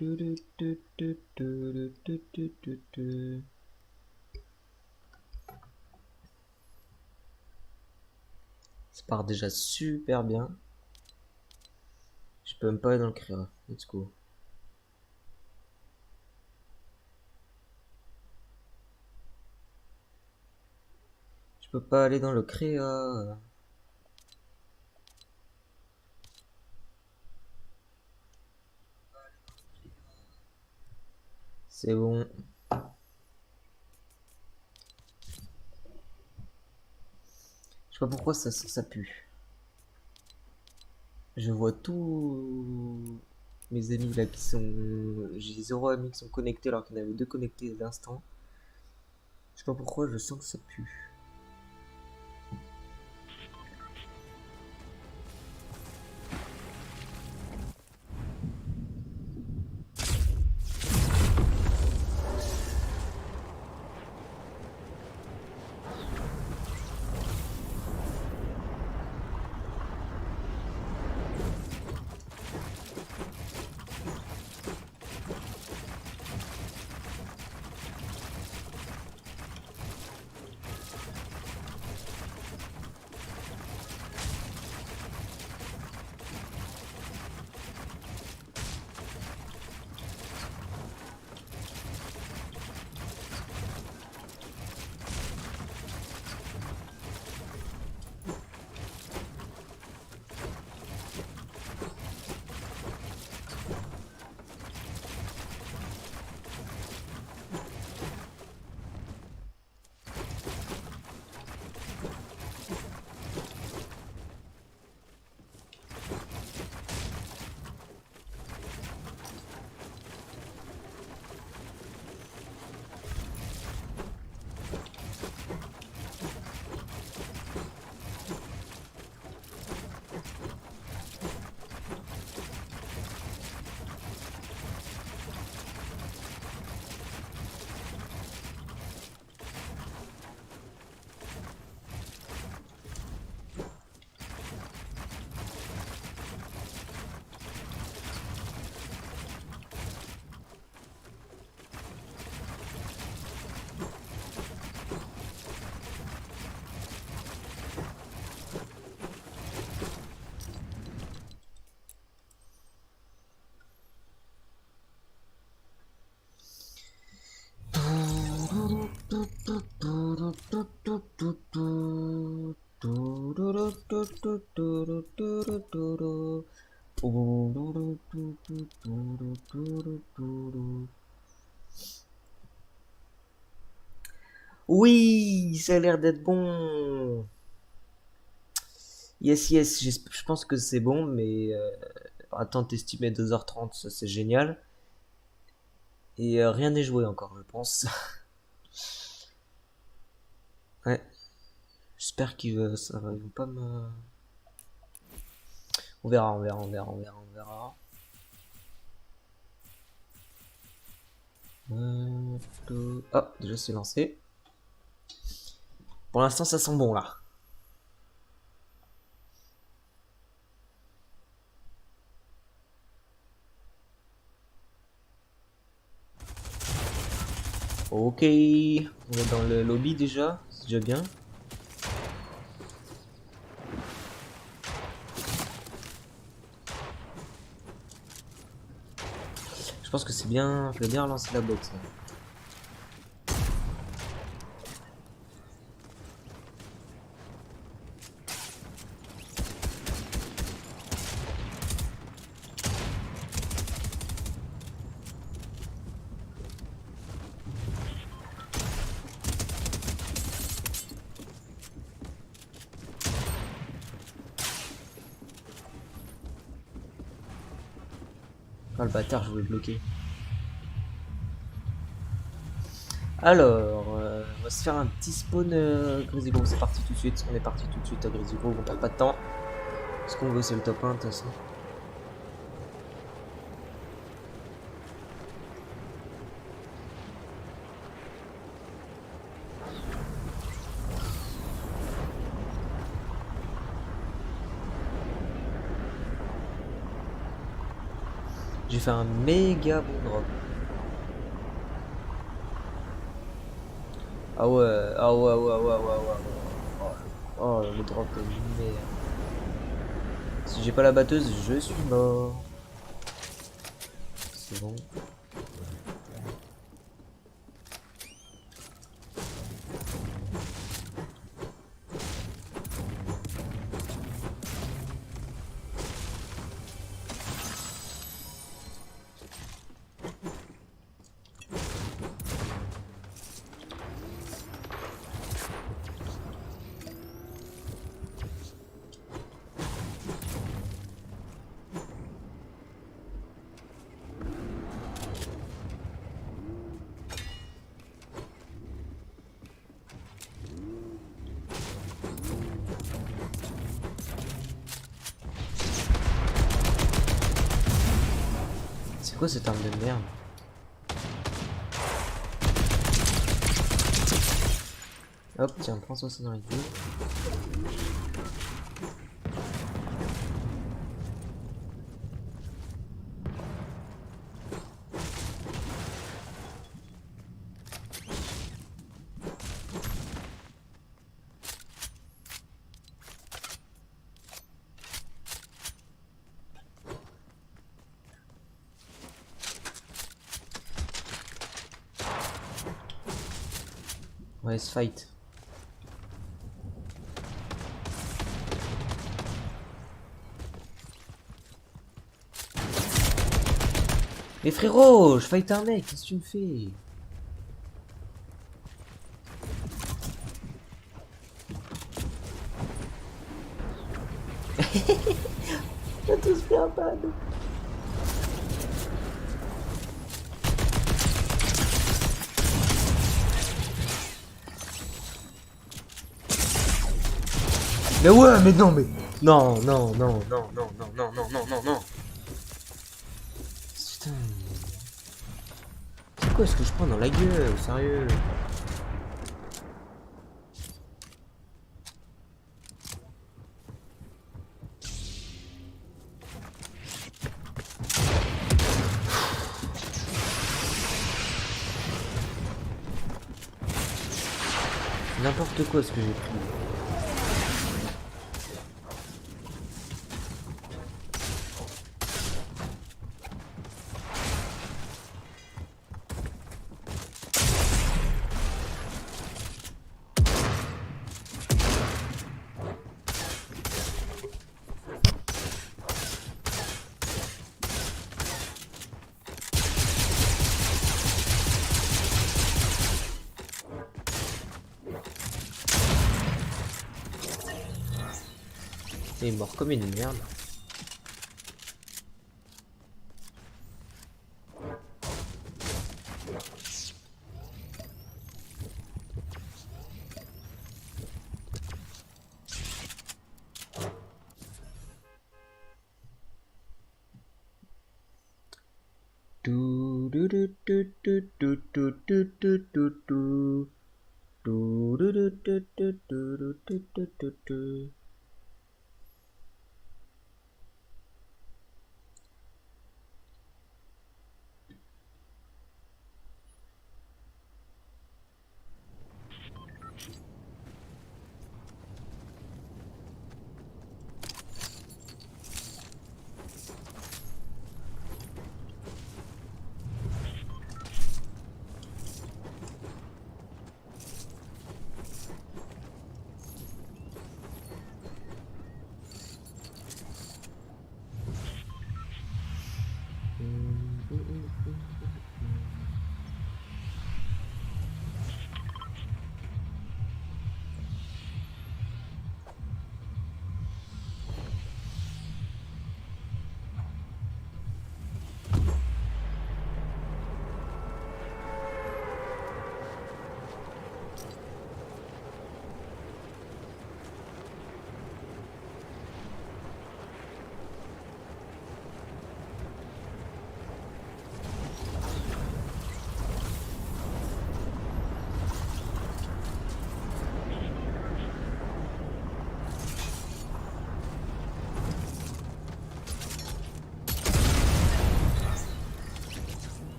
Ça part déjà super bien. Je peux même pas aller dans le créa. Let's go. Je peux pas aller dans le créa. C'est bon. Je sais pas pourquoi ça pue. Je vois tous mes amis là qui sont... J'ai 0 amis qui sont connectés alors qu'il y en avait 2 connectés à l'instant. Je sais pas pourquoi, je sens que ça pue. Oui, ça a l'air d'être bon. Yes, yes, je pense que c'est bon, mais attente estimée 2h30, ça c'est génial. Et rien n'est joué encore, je pense. Ouais, j'espère ça va, ils vont pas me... On verra, on verra, on verra, on verra, on verra. Oh, déjà c'est lancé. Pour l'instant, ça sent bon là. Ok, on est dans le lobby déjà, c'est déjà bien. Je pense que c'est bien, fallait bien relancer la box. Ah, le bâtard, je voulais bloquer. Alors, on va se faire un petit spawn Grizzly Grove, c'est parti tout de suite. On est parti tout de suite à Grizzly Grove, on perd pas de temps. Ce qu'on veut, c'est le top 1 de toute façon. J'ai fait un méga bon drop. Ah ouais, ah ouais, ouais, ouais, ouais, ouais, ouais. Oh, le drop de merde. Si j'ai pas la batteuse, je suis mort. C'est bon. C'est quoi cette arme de merde? Hop, tiens, prends ça dans les yeux. Ouais, se fight. Mais frérot, je fight un mec, qu'est-ce que tu me fais? On a tous fait un pad. Mais ouais, mais non, mais... Non, non, non, non, non, non, non, non, non, non, non. Putain. C'est quoi ce que je prends dans la gueule, sérieux? N'importe quoi ce que j'ai pris. Il est mort comme une merde.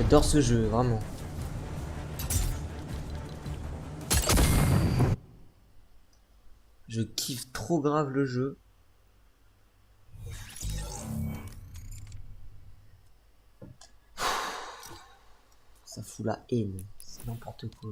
J'adore ce jeu, vraiment. Je kiffe trop grave le jeu. Ça fout la haine. C'est n'importe quoi.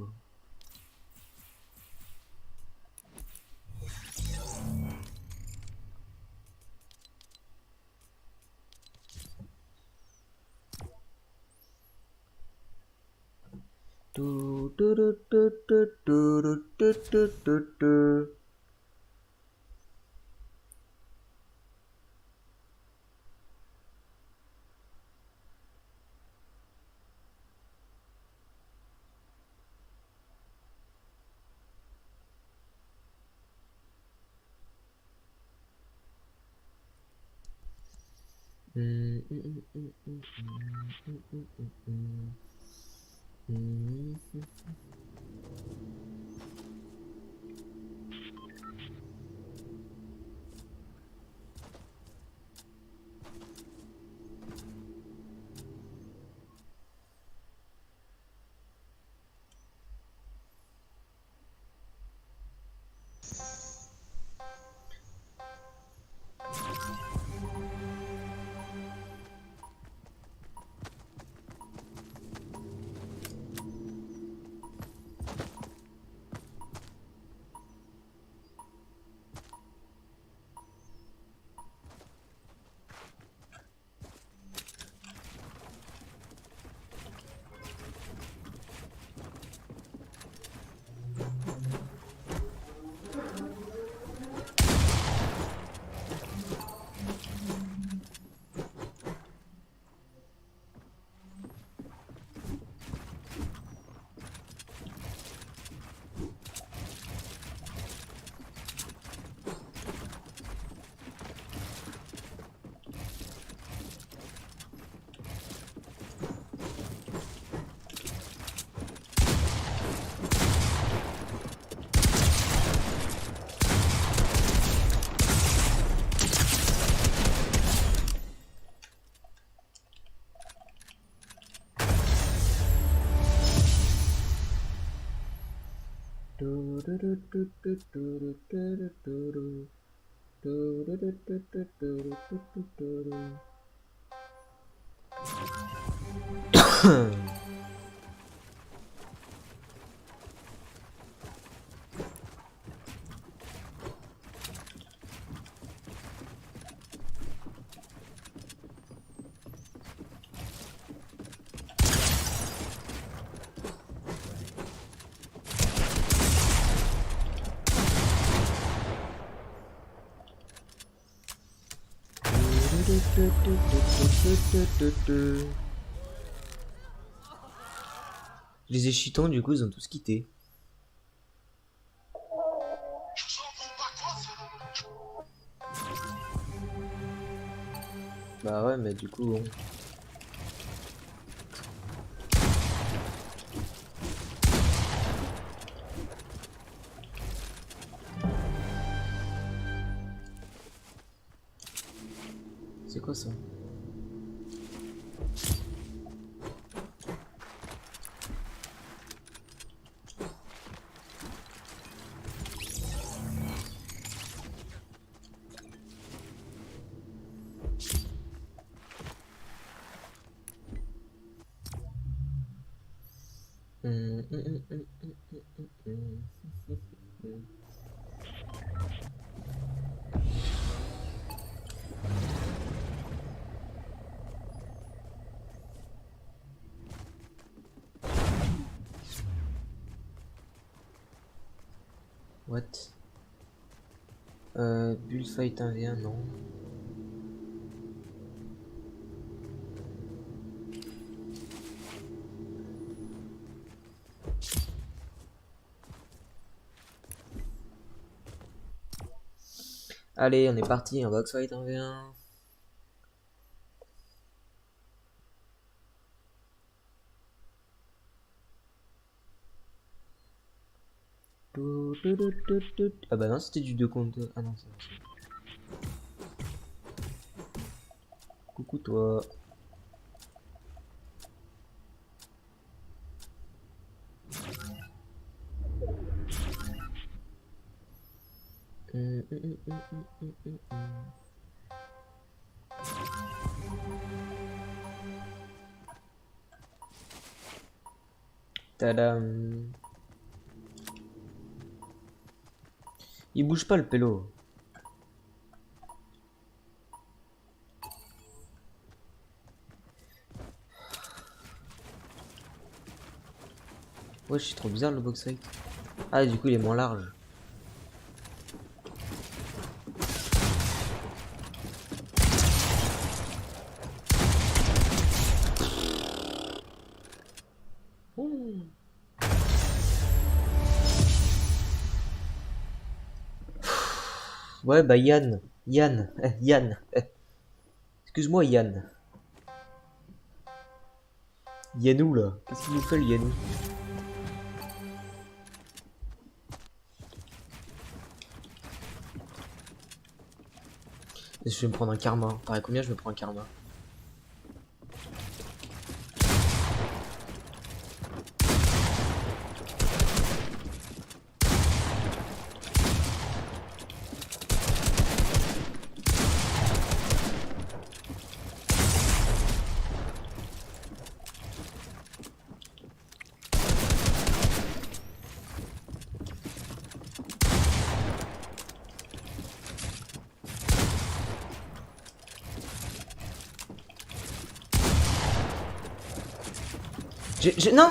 Les échitons, du coup, ils ont tous quitté. Bah ouais, mais du coup, bon. C'est quoi ça? What? Bullfight 1v1, non. Allez, on est parti, un boxfight 1v1. Ah bah non, c'était du 2 contre 2. Ah non, c'est vrai. Coucou toi. Tadam. Il bouge pas le pélo. Ouais, je suis trop bizarre le box rate. Ah, du coup, il est moins large. Ouh. Ouais, bah Yann. Yann. Yann. Excuse-moi, Yann. Yannou, là. Qu'est-ce qu'il nous fait, le Yannou? Je vais me prendre un karma. Pareil, combien je me prends un karma? Non!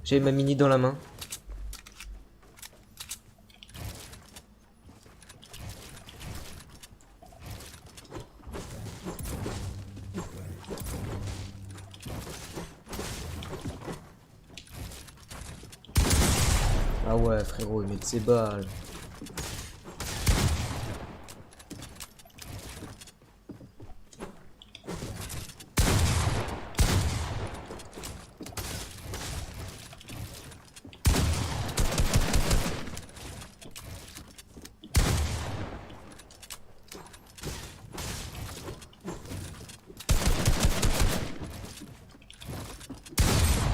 J'ai ma mini dans la main. Ah ouais, frérot, il met de ses balles.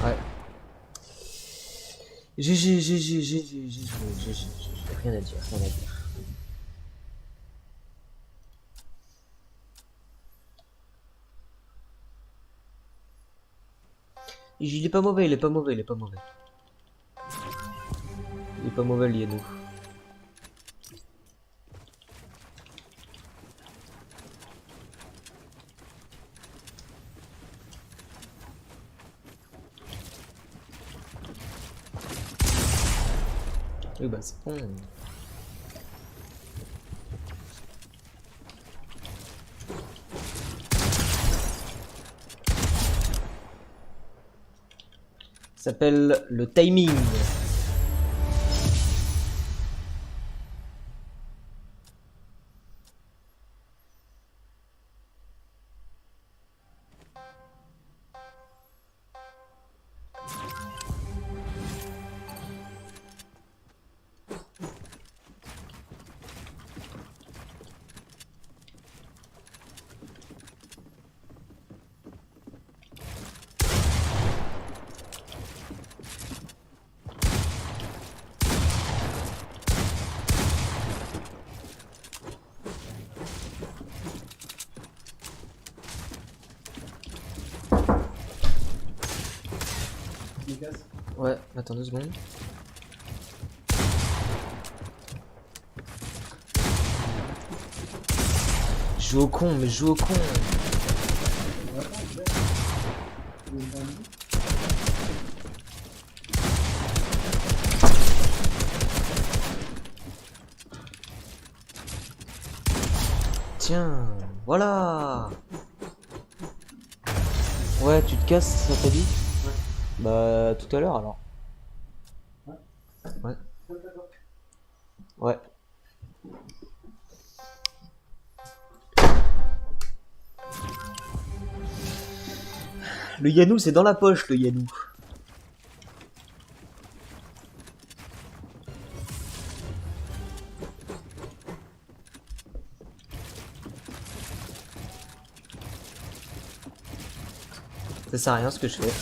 Ouais. GG. Rien à dire, rien à dire. Il est pas mauvais, il est pas mauvais, il est pas mauvais. Il est pas mauvais, le Yannou. Oui, bah c'est bon. Ça s'appelle le timing. Ouais, attends 2 secondes. Joue au con, mais joue au con. Tiens, voilà. Ouais, tu te casses, ça t'a dit? Bah, tout à l'heure alors. Ouais. Ouais. Le Yannou, c'est dans la poche, le Yannou. Ça sert à rien ce que je fais.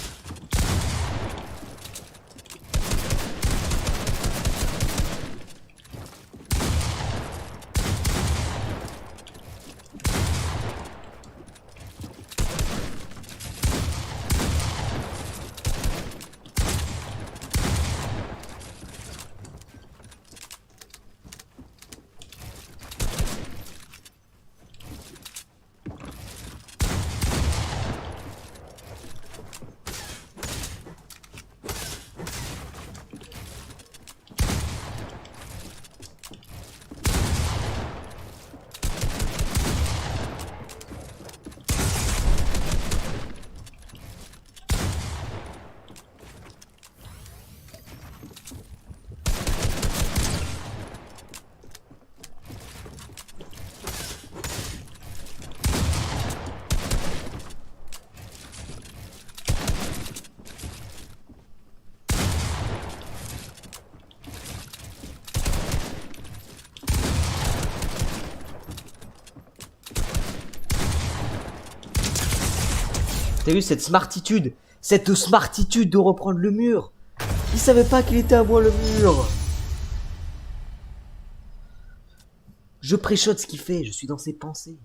T'as vu cette smartitude? Cette smartitude de reprendre le mur. Il savait pas qu'il était à moi le mur. Je préchote ce qu'il fait, je suis dans ses pensées.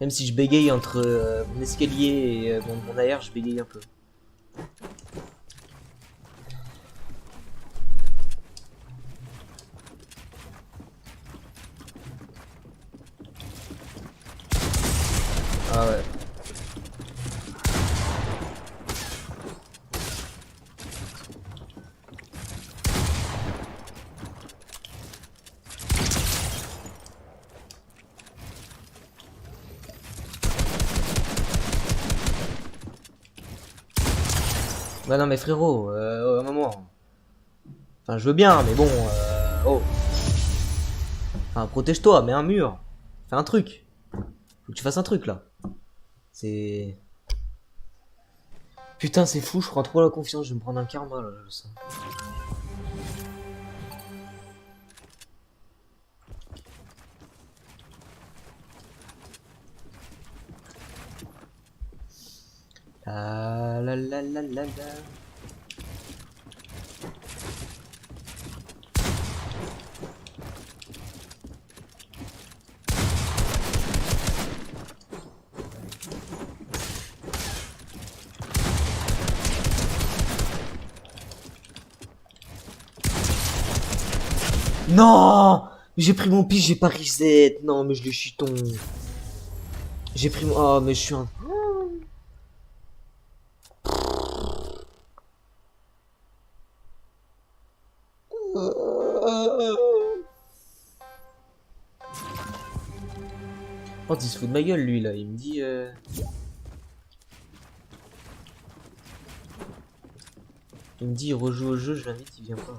Même si je bégaye entre mon escalier et mon air, je bégaye un peu. Ah ouais. Bah non mais frérot, un moment. Enfin je veux bien, mais bon, oh. Enfin protège-toi, mets un mur. Fais un truc. Faut que tu fasses un truc là. C'est... Putain c'est fou, je prends trop la confiance, je vais me prendre un karma là, je le sens. La la la la la la. Non, j'ai pris mon pige, j'ai pas reset. Non, mais je l'ai chiton. J'ai pris mon... Oh, mais je suis un... Oh, il se fout de ma gueule, lui, là. Il me dit... Il me dit, il rejoue au jeu, je l'invite, il vient pas.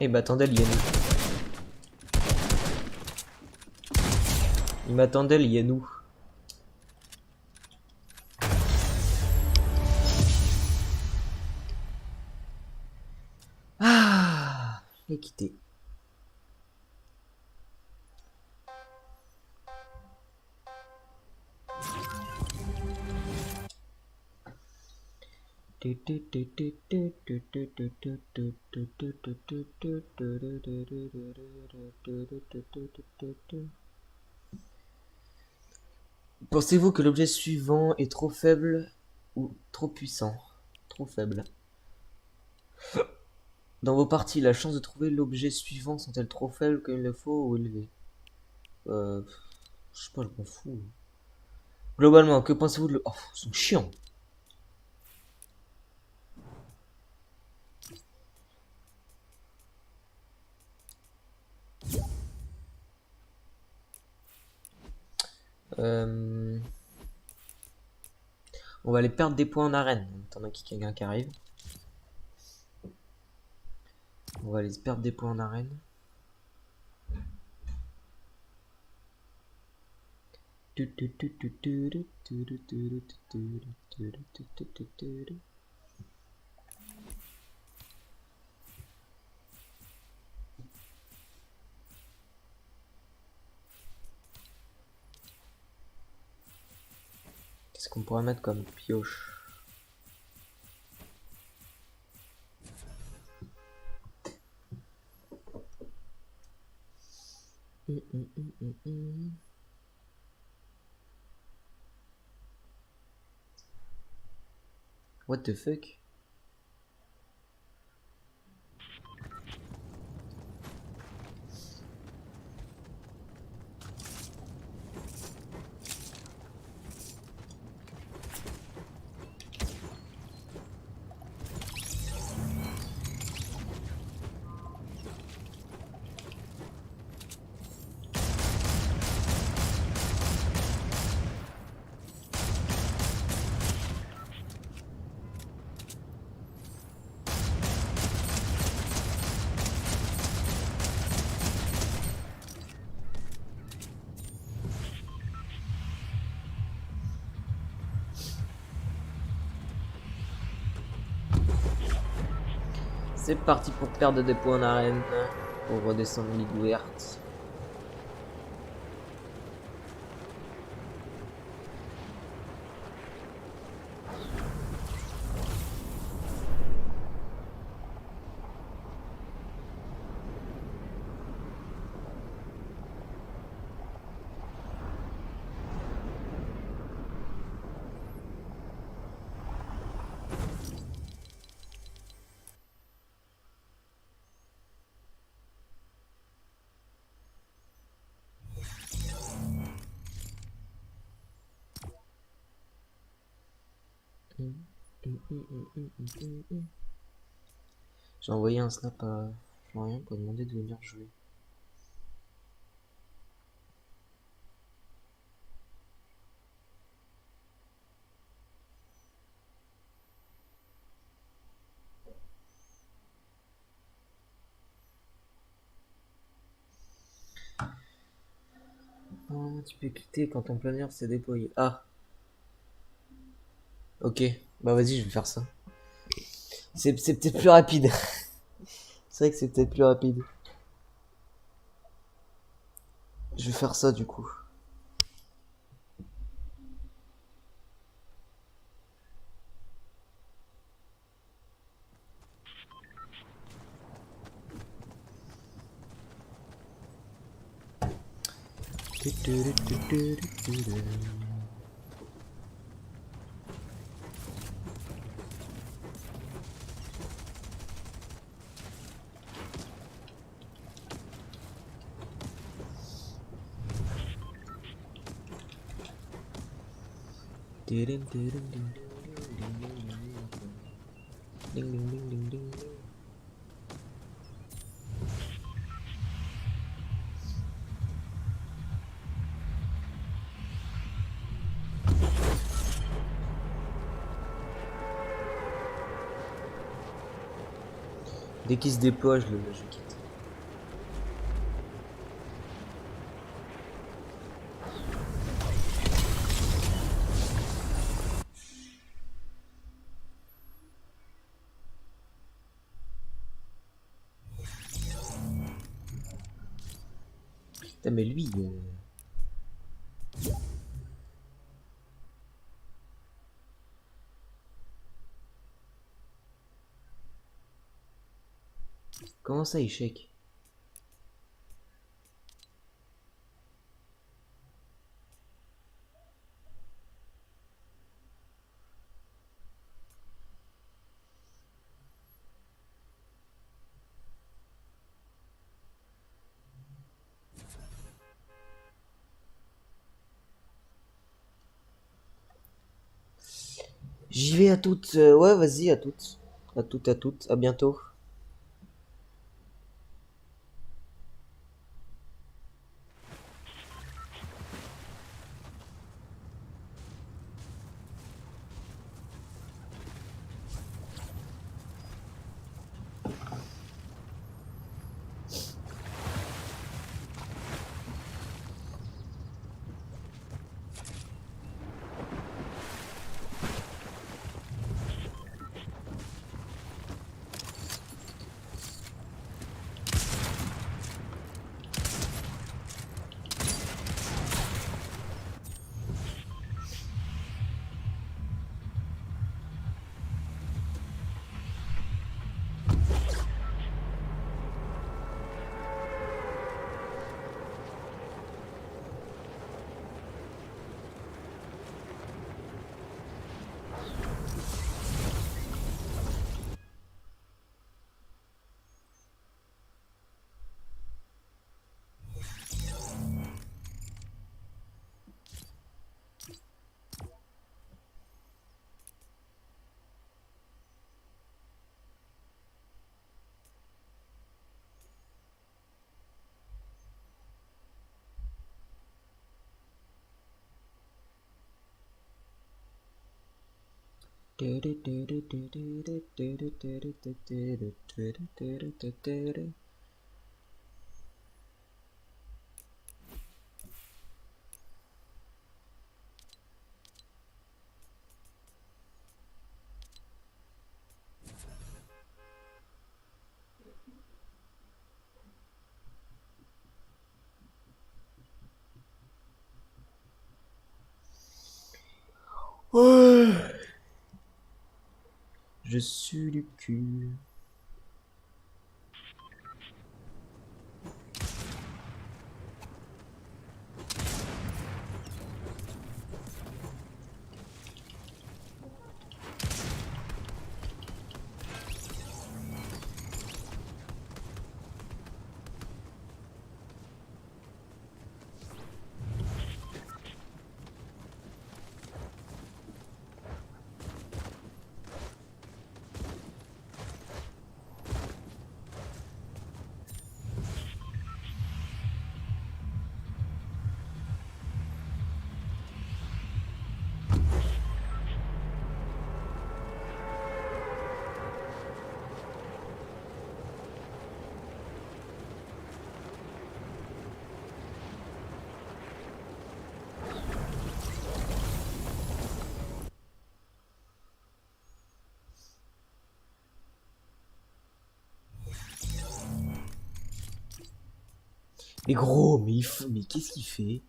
Eh bah, attendez, le Yannou. Il m'attendait, le Yannou. Ah, il est quitté. Pensez-vous que l'objet suivant est trop faible ou trop puissant? Trop faible. Dans vos parties, la chance de trouver l'objet suivant sont-elles trop faibles comme il le faut ou élevées? Je sais pas, je m'en fous. Globalement, que pensez-vous de le... Oh, ils sont chiants. On va aller perdre des points en arène. En attendant qu'il y ait quelqu'un qui arrive. On va aller perdre des points en arène. Qu'est-ce qu'on pourrait mettre comme pioche? What the fuck? C'est parti pour perdre des points en arène. Pour redescendre en ligue ouverte. J'ai envoyé un snap à Florian pour demander de venir jouer. Oh, tu peux quitter quand ton planeur s'est déployé. Ah, ok. Bah vas-y, je vais faire ça. C'est peut-être plus rapide. C'est vrai que c'est peut-être plus rapide. Je vais faire ça du coup. Dès qu'il se déploie, je quitte. Putain, mais lui... Comment ça, échec? J'y vais à toutes. Ouais, vas-y, à toutes. À toutes, à toutes. À bientôt. Ouais. Je suis du cul. Mais gros, mais qu'est-ce qu'il fait?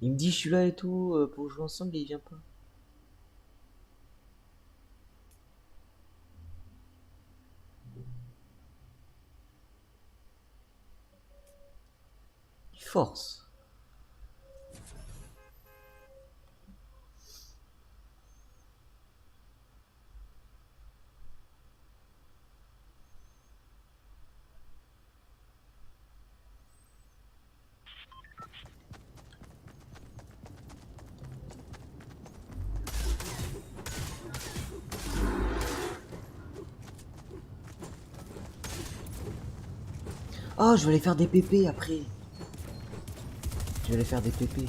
Il me dit je suis là et tout pour jouer ensemble et il vient pas. Il force. Oh, je vais aller faire des pépés après. Je vais aller faire des pépés.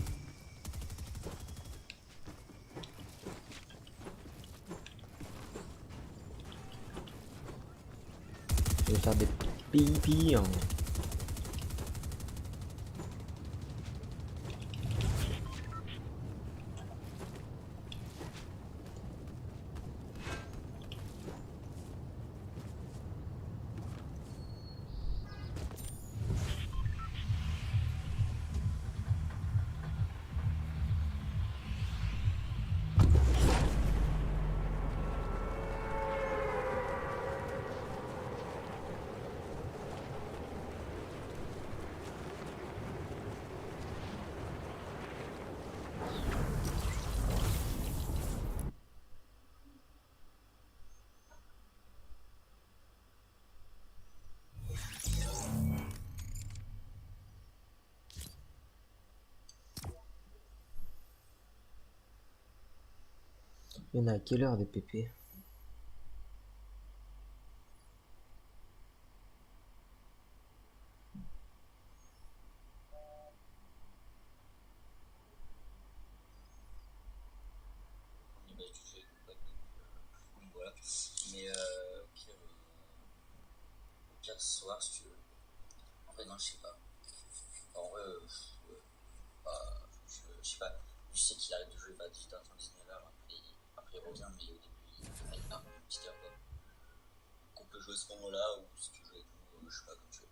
Je vais faire des pipis. Hein. Il y en a à quelle heure des pépés? Voilà. Mais au pire ce soir si tu veux. En vrai non je sais pas. En vrai je sais pas. Je sais qu'il arrête de jouer vers 18h30, 19h, après il revient, mais au début il part une petite heure quoi. Donc on peut jouer à ce moment là ou si tu joues avec nous, je sais pas comme tu veux.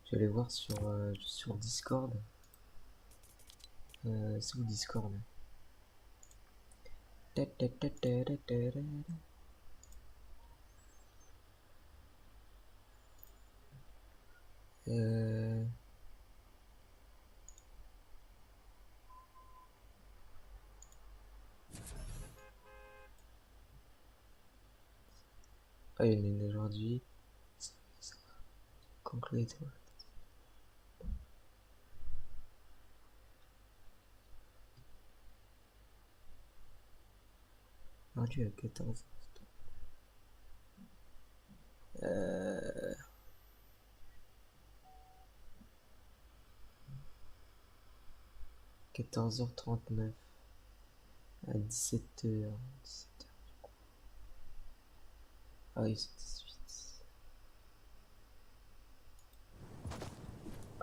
Je vais aller voir sur Discord. C'est où Discord? Ah, il y en a une aujourd'hui. Concrete. Mardi à 14. 14h39 à 17h. Ah oui, c'est 18.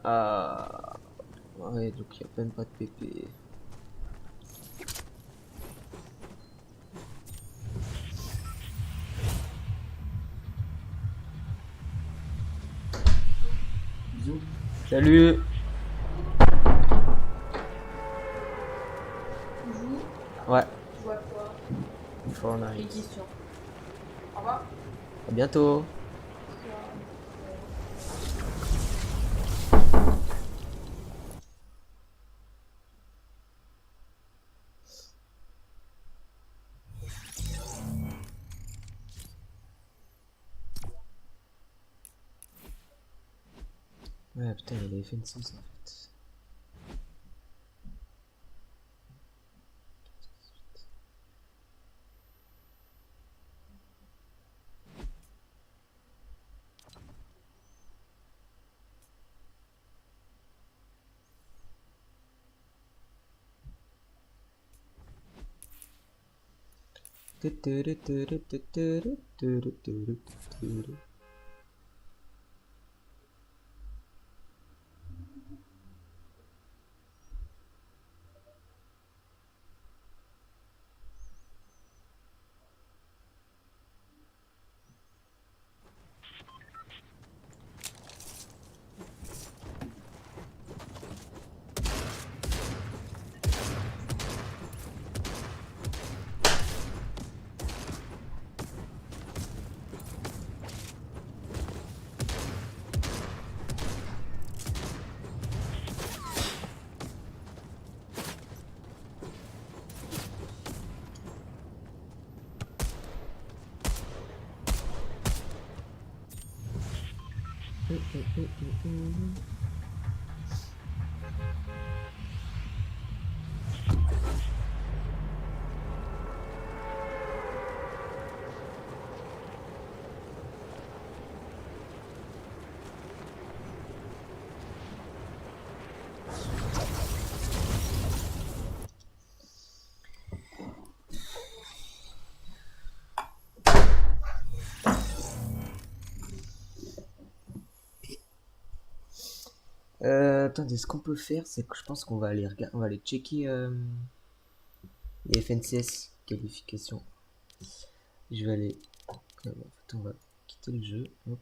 Ah ouais, donc il n'y a même pas de PP. Bisous. Salut. Tu joues? Ouais, Tu joues à quoi? Quelle Fortnite. question? Au revoir. À bientôt. Ouais, putain, il avait fait une sauce en fait. attendez, ce qu'on peut faire, c'est que je pense qu'on va aller regarder, on va aller checker les FNCS qualifications. Je vais aller. En fait, on va quitter le jeu. Hop,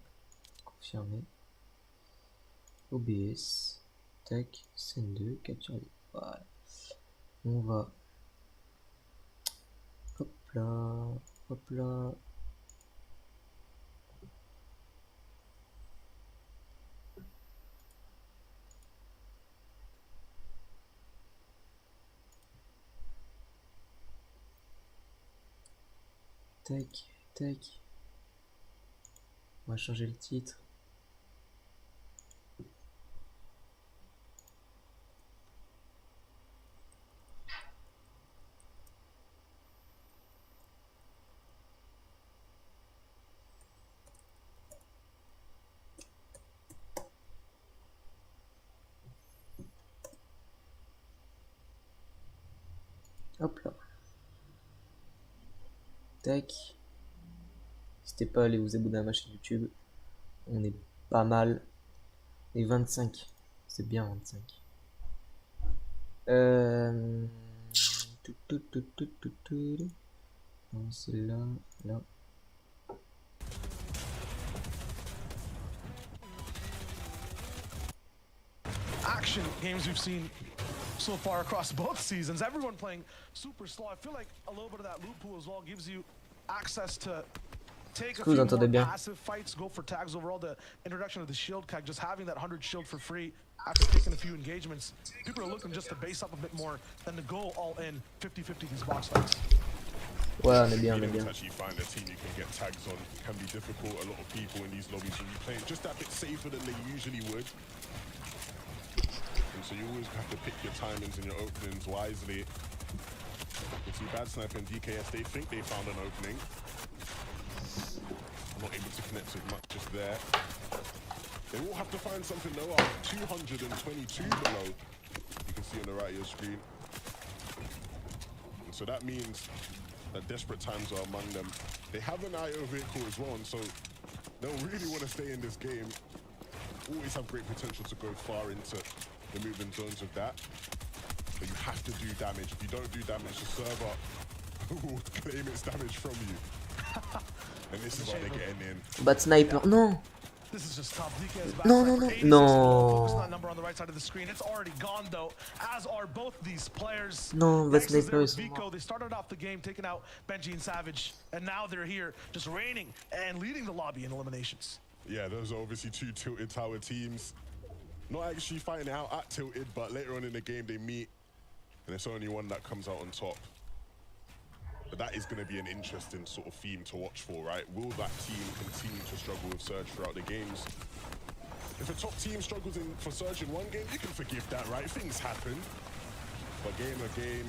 confirmer. OBS. Tac, scène 2, capture. Voilà. On va. Hop là. Hop là. Tac, tac. On va changer le titre. Hop là. Tac. N'hésitez pas à aller vous abonner à ma chaîne YouTube. On est pas mal. Et 25. C'est bien 25. Non, c'est là. Là. Action games we've seen so far across both seasons. Everyone playing super slow. I feel like a little bit of that loot pool as well gives you access to take a few more passive fights, go for tags overall. The introduction of the shield keg, just having that 100 shield for free after taking a few engagements. People are looking just to base up a bit more than to go all in 50-50 these box fights. Ouais, on est bien, on est bien. Actually find a team you can get tags on can be difficult. A lot of people in these lobbies will be playing just that bit safer than they usually would. And so you always have to pick your timings and your openings wisely. You see Bad Sniper and DKS, they think they found an opening. I'm not able to connect with much just there. They will have to find something though. 222 below. You can see on the right of your screen. And so that means that desperate times are among them. They have an IO vehicle as well, and so they'll really want to stay in this game. Always have great potential to go far into the moving zones with that. But you have to do damage. If you don't do damage, the server will claim its damage from you. And this is why they're getting in. Bad Sniper, non. This is just tough. DK Non, non, non. Non. That number on the right side of the screen. It's already gone though, as are both these players. Non, Bad Sniper, ils sont Vico, they started off the game taking out Benji and Savage, and now they're here just reigning and leading the lobby in eliminations. Yeah, those are obviously two tilted tower teams. Not actually fighting out at tilted, but later on in the game they meet, and it's only one that comes out on top. But that is going to be an interesting sort of theme to watch for, right? Will that team continue to struggle with Surge throughout the games? If a top team struggles for Surge in one game, you can forgive that, right? Things happen. But game to game,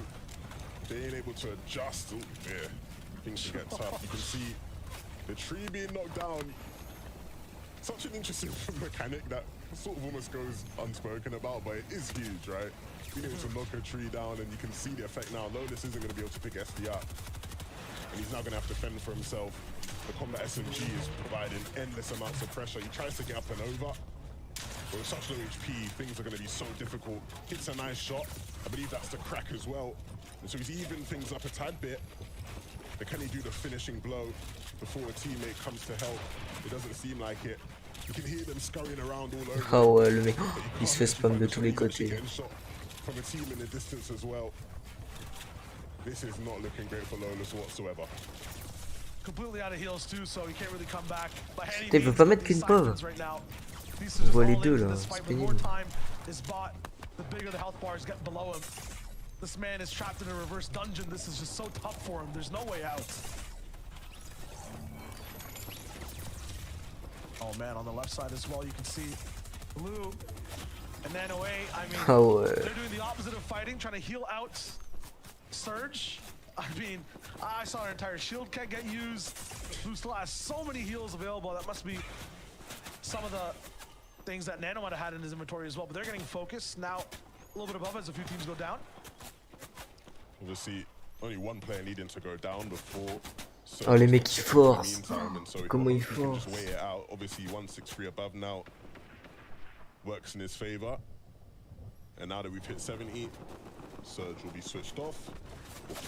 they ain't able to adjust. Ooh, yeah, things can get tough. You can see the tree being knocked down. Such an interesting mechanic that sort of almost goes unspoken about, but it is huge, right? Being able to knock a tree down, and you can see the effect now. Lotus isn't going to be able to pick SD up, and he's now going to have to fend for himself. The combat SMG is providing endless amounts of pressure. He tries to get up and over, but with such low HP, things are going to be so difficult. Hits a nice shot. I believe that's the crack as well. And so he's evened things up a tad bit. But can he do the finishing blow before a teammate comes to help? It doesn't seem like it. You can hear them scurrying around all over. Oh ouais, le mec, il se fait spam de tous les côtés. From a team in the distance as well. This is not looking great for Lolas whatsoever. Completely out of heals too, so he can't really come back. Putain, il peut pas mettre qu'une pauvre. On voit les deux là, c'est pénible. The bigger the health bars get below him. This man is trapped in a reverse dungeon. This is just so tough for him. There's no way out. Oh man, on the left side as well, you can see Blue and Nano A. I mean, they're doing the opposite of fighting, trying to heal out Surge. I mean, I saw an entire shield keg get used. Blue still has so many heals available. That must be some of the things that Nano might have had in his inventory as well. But they're getting focused now, a little bit above as a few teams go down. Obviously, only one player needing to go down before. Oh les mecs ils forcent. Comment ils forcent. Just weigh it out. Obviously 163 above now works in his favor. And now that we've hit 70, Surge will be switched off.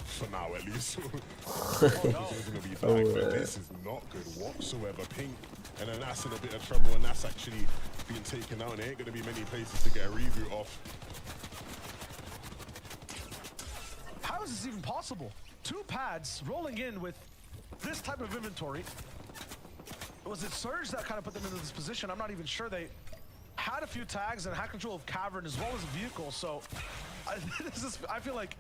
For now, at least. This is going to be back, but this is not good whatsoever. Pink, and then that's in a bit of trouble, and that's actually being taken out, and there ain't going to be many places to get a reboot off. How is this even possible? 2 pads rolling in with this type of inventory. Was it Surge that kind of put them into this position? I'm not even sure. They had a few tags and had control of Cavern as well as a vehicle, so I feel like,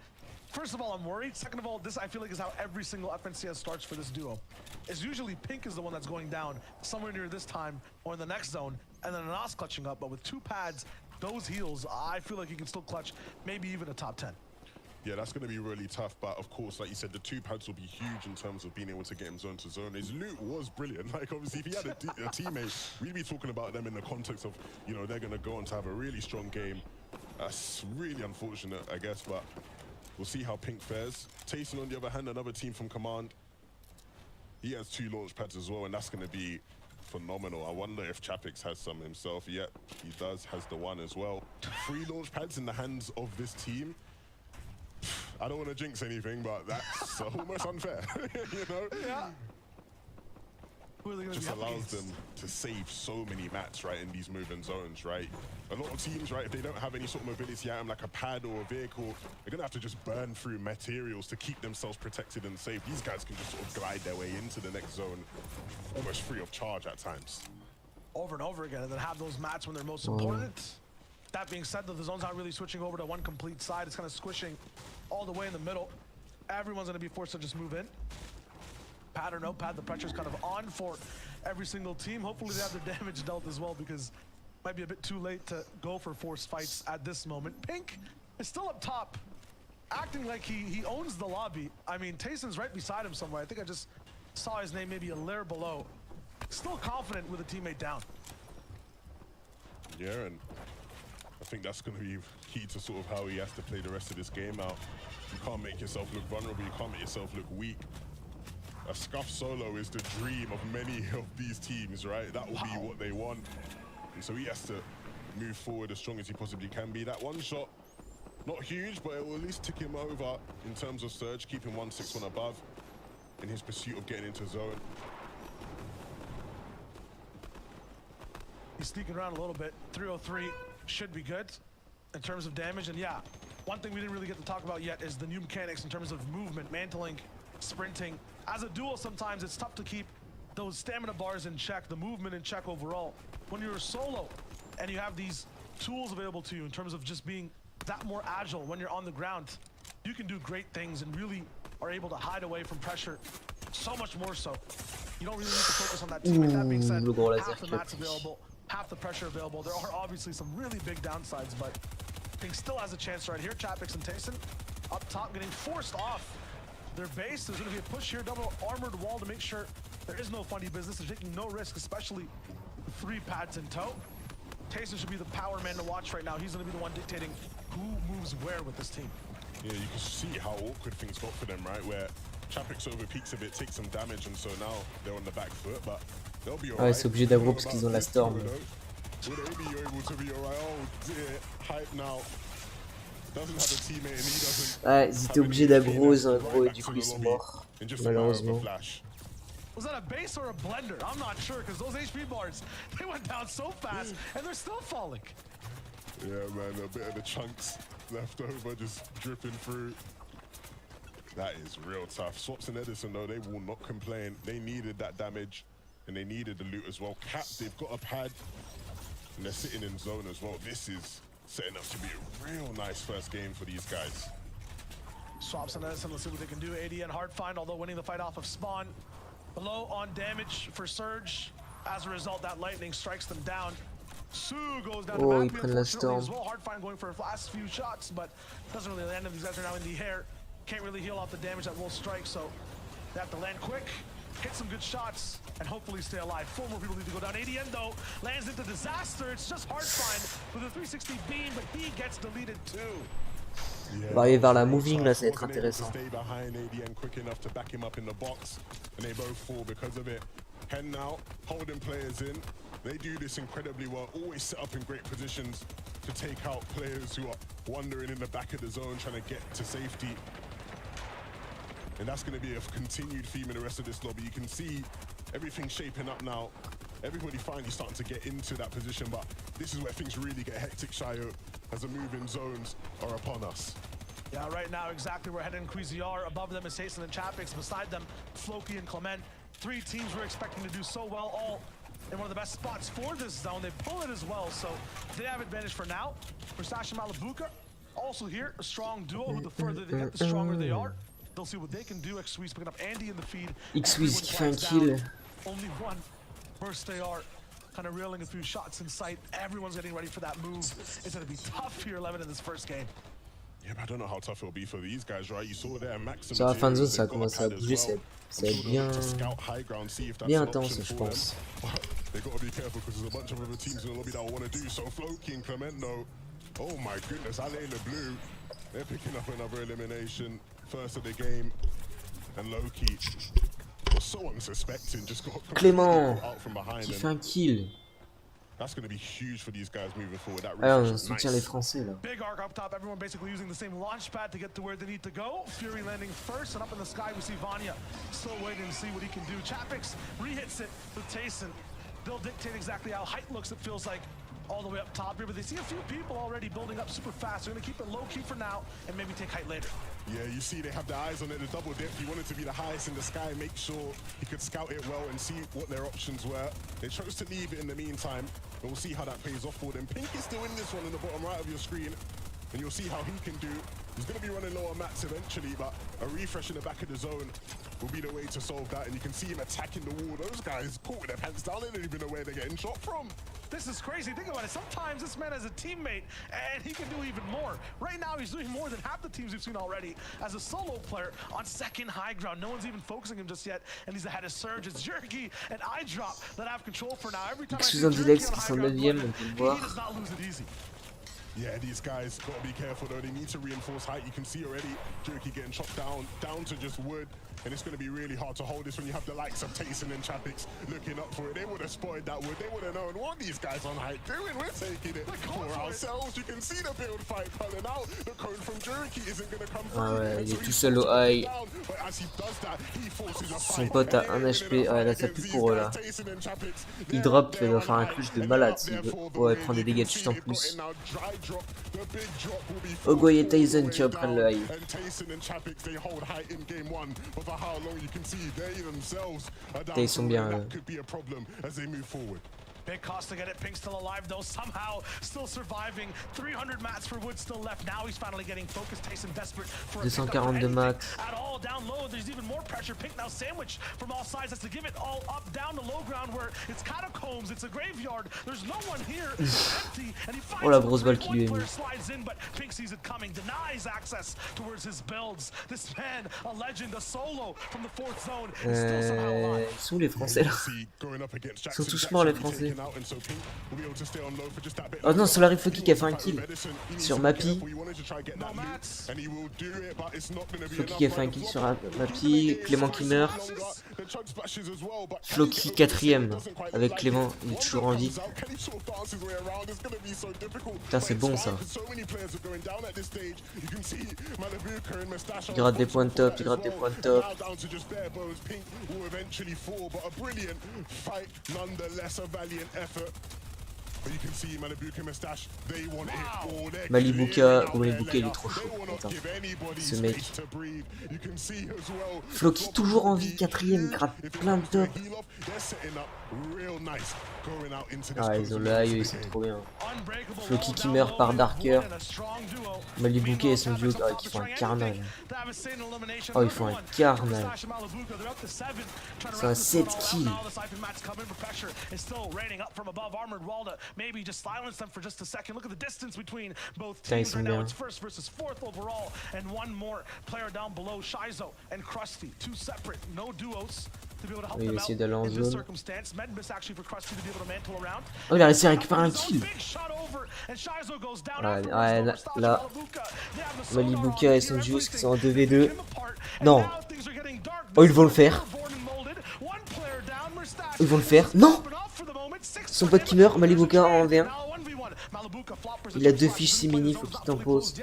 first of all, I'm worried. Second of all, this I feel like is how every single FNCS starts for this duo. It's usually Pink is the one that's going down somewhere near this time or in the next zone, and then Anas clutching up. But with 2 pads, those heals, I feel like he can still clutch maybe even a top 10. Yeah, that's going to be really tough, but of course, like you said, the 2 pads will be huge in terms of being able to get him zone to zone. His loot was brilliant. Like, obviously, if he had a teammate, we'd be talking about them in the context of, you know, they're going to go on to have a really strong game. That's really unfortunate, I guess, but we'll see how Pink fares. Tayson, on the other hand, another team from Command. He has 2 launch pads as well, and that's going to be phenomenal. I wonder if Chapix has some himself. Yep, he does, has the 1 as well. 3 launch pads in the hands of this team. I don't want to jinx anything, but that's almost unfair, you know? Yeah. Just allows them to save so many mats, right, in these moving zones, right? A lot of teams, right, if they don't have any sort of mobility item like a pad or a vehicle, they're going to have to just burn through materials to keep themselves protected and safe. These guys can just sort of glide their way into the next zone almost free of charge at times. Over and over again, and then have those mats when they're most important. That being said, though, the zone's not really switching over to one complete side. It's kind of squishing all the way in the middle. Everyone's going to be forced to just move in. Pad or no pad, the pressure's kind of on for every single team. Hopefully they have their damage dealt as well, because it might be a bit too late to go for forced fights at this moment. Pink is still up top, acting like he owns the lobby. I mean, Tayson's right beside him somewhere. I think I just saw his name maybe a layer below. Still confident with a teammate down. Yeah, and I think that's going to be key to sort of how he has to play the rest of this game out. You can't make yourself look vulnerable, you can't make yourself look weak. A scuff solo is the dream of many of these teams, right? That will be what they want. And so he has to move forward as strong as he possibly can be. That 1 shot, not huge, but it will at least tick him over in terms of Surge, keeping 161 above in his pursuit of getting into zone. He's sneaking around a little bit. 303 should be good in terms of damage. And yeah, one thing we didn't really get to talk about yet is the new mechanics in terms of movement, mantling, sprinting. As a duo, sometimes it's tough to keep those stamina bars in check, the movement in check overall. When you're a solo and you have these tools available to you in terms of just being that more agile when you're on the ground, you can do great things and really are able to hide away from pressure so much more so. You don't really need to focus on that teammate. That being said, half the mats available, half the pressure available. There are obviously some really big downsides, but Pink still has a chance right here. Chapix and Tayson up top getting forced off their base. There's going to be a push here, double armored wall to make sure there is no funny business. They're taking no risk, especially 3 pads in tow. Tayson should be the power man to watch right now. He's going to be the one dictating who moves where with this team. Yeah, you can see how awkward things got for them, right? Where Chapix over peaks a bit, takes some damage, and so now they're on the back foot, but they'll be alright. Ouais, c'est obligé d'aggro parce qu'ils ont la storm. Will they be able to be alright? Oh dear, hype now. Doesn't have a teammate and he doesn't. Ouais, ils étaient obligés d'aggro, ils ont aggro et du coup ils sont morts. Malheureusement. Was that a base or a blender? I'm not sure, because those HP bars, they went down so fast and they're still falling. Yeah, man, a bit of the chunks left over just dripping through. That is real tough. Swaps and Edison, though, they will not complain. They needed that damage and they needed the loot as well. Cap, they've got a pad and they're sitting in zone as well. This is setting up to be a real nice first game for these guys. Swaps and Edison, let's see what they can do. ADN hard find, although winning the fight off of Spawn. Below on damage for Surge. As a result, that lightning strikes them down. Sue goes down to ils Mappy, prennent la unfortunately, storm. as well. Hard find going for the last few shots, but doesn't really land them. These guys are now in the air. Can't really heal off the damage that will strike, so they have to land quick, hit some good shots, and hopefully stay alive. 4 more people need to go down. ADN, though, lands into disaster. It's just hard find with a 360 beam, but he gets deleted too. On va arriver vers la moving, là, ça va être intéressant. Stay behind ADN quick enough to back him up in the box, and they both fall because of it. Hen now, holding players in. They do this incredibly well, always set up in great positions to take out players who are wandering in the back of the zone trying to get to safety. And that's going to be a continued theme in the rest of this lobby. You can see everything shaping up now. Everybody finally starting to get into that position, but this is where things really get hectic, Shayo, as the moving zones are upon us. Yeah, right now, exactly. We're heading Cuisiar. Above them is Hasten and Chapix. Beside them, Floki and Clement. Three teams we're expecting to do so well, all in one of the best spots for this zone. They pull it as well, so they have advantage for now. Mustache and Malabuka also here, a strong duo who the further they get, the stronger they are. They'll see what they can do. X-Swiss picking up Andy in the feed. X-Swiss qui fait un kill. Only one burst they are. Kind of reeling a few shots in sight. Everyone's getting ready for that move. It's going to be tough here, 11 in this first game. Yeah, but I don't know how tough it'll be for these guys, right? You saw there, Maxim. Sur la fin de zone, ça a commencé à bouger, ça va être bien intense, je pense. They got to be careful because there's a bunch of other teams in the lobby that will want to do so. Floki and Clement, though. Oh my goodness, Ale in the blue. They're picking up another elimination. First of the game. And Loki was so unsuspecting, just got Clément out from behind. Qui fait un kill. That's going to be huge for these guys moving forward. That Ah, refresh on is soutient les nice. Français là. Big arc up top, everyone basically using the same launch pad to get to where they need to go. Fury landing first, and up in the sky we see Vanya still waiting to see what he can do. Chapix re-hits it with Tayson. They'll dictate exactly how height looks, it feels like, all the way up top here, but they see a few people already building up super fast. They're gonna keep it low-key for now and maybe take height later. Yeah, you see they have their eyes on it, the double dip. He wanted to be the highest in the sky, make sure he could scout it well and see what their options were. They chose to leave it in the meantime, but we'll see how that pays off for them. Pink is still in this one in the bottom right of your screen, and you'll see how he can do. He's going to be running low on mats eventually, but a refresh in the back of the zone will be the way to solve that, and you can see him attacking the wall. Those guys caught with their pants down, they don't even know where they're getting shot from. This is crazy. Think about it. Sometimes this man has a teammate, and he can do even more. Right now, he's doing more than half the teams we've seen already as a solo player on second high ground. No one's even focusing him just yet, and he's ahead of Surge. It's Jerky and iDrop that have control for now. Every time I see Jerky on high ground, he does not lose it easy. Yeah, these guys got to be careful though. They need to reinforce height. You can see already Jerky getting chopped down to just wood. And it's going to be really hard to hold this when you have the likes of Tayson and Chapix looking up for it. They would have spotted that wood. They would have known what these guys on height doing. We're taking it for ourselves. You can see the build fight coming out. The code from Jerky isn't going to come through. Ah ouais, il est tout seul au high. Son pote a 1 HP. Ah là, ça pue pour eux là. Il drop, il doit faire un clutch de malade s'il veut. Ouais, prendre des dégâts de chute en plus. Ogoye et Tyson qui reprennent le high. Ils sont bien là. Big cost to get it. Pink still alive though, somehow still surviving. 300 mats for Wood still left. Now he's finally getting focused. Tyson desperate for a 242 mats. At all down low, there's even more pressure. Pink now sandwiched from all sides. Has to give it all up down to low ground where it's catacombs. It's a graveyard. There's no one here. It's empty, and he finds oh la grosse balle qui lui est mise. Slides in, but Pink sees it coming, denies access towards his builds. This man, a legend, a solo from the fourth zone, is still somehow alive. Ils sont où les Français là? Ils sont tous morts les Français. Oh non, Solari Floki qui a fait un kill sur Mappy. Floki qui a fait un kill sur Mappy. Clément qui meurt. Floki 4ème avec Clément, il est toujours en vie. Putain, c'est bon ça. Il gratte des points de top, il gratte des points de top. Malibuka, il est trop chaud. Attends. Ce mec. Floki toujours en vie, 4ème, il gratte plein de top. Ah, ils ont le high, ils sont trop bien. Floki qui meurt par Darker. Malibuka et son duo qui font un carnage. Oh, ils font un carnage. C'est un 7 kills. Putain, ils sont bien. Oui, il va essayer d'aller en zone. Oh, il a réussi à récupérer un kill. Ouais, là, Malibuka et son duo qui sont en 2v2. Non. Oh, ils vont le faire. Ils vont le faire. Non. Son pote qui meurt, Malibuka en 1v1. Il a 2 fiches si mini, faut qu'il t'impose.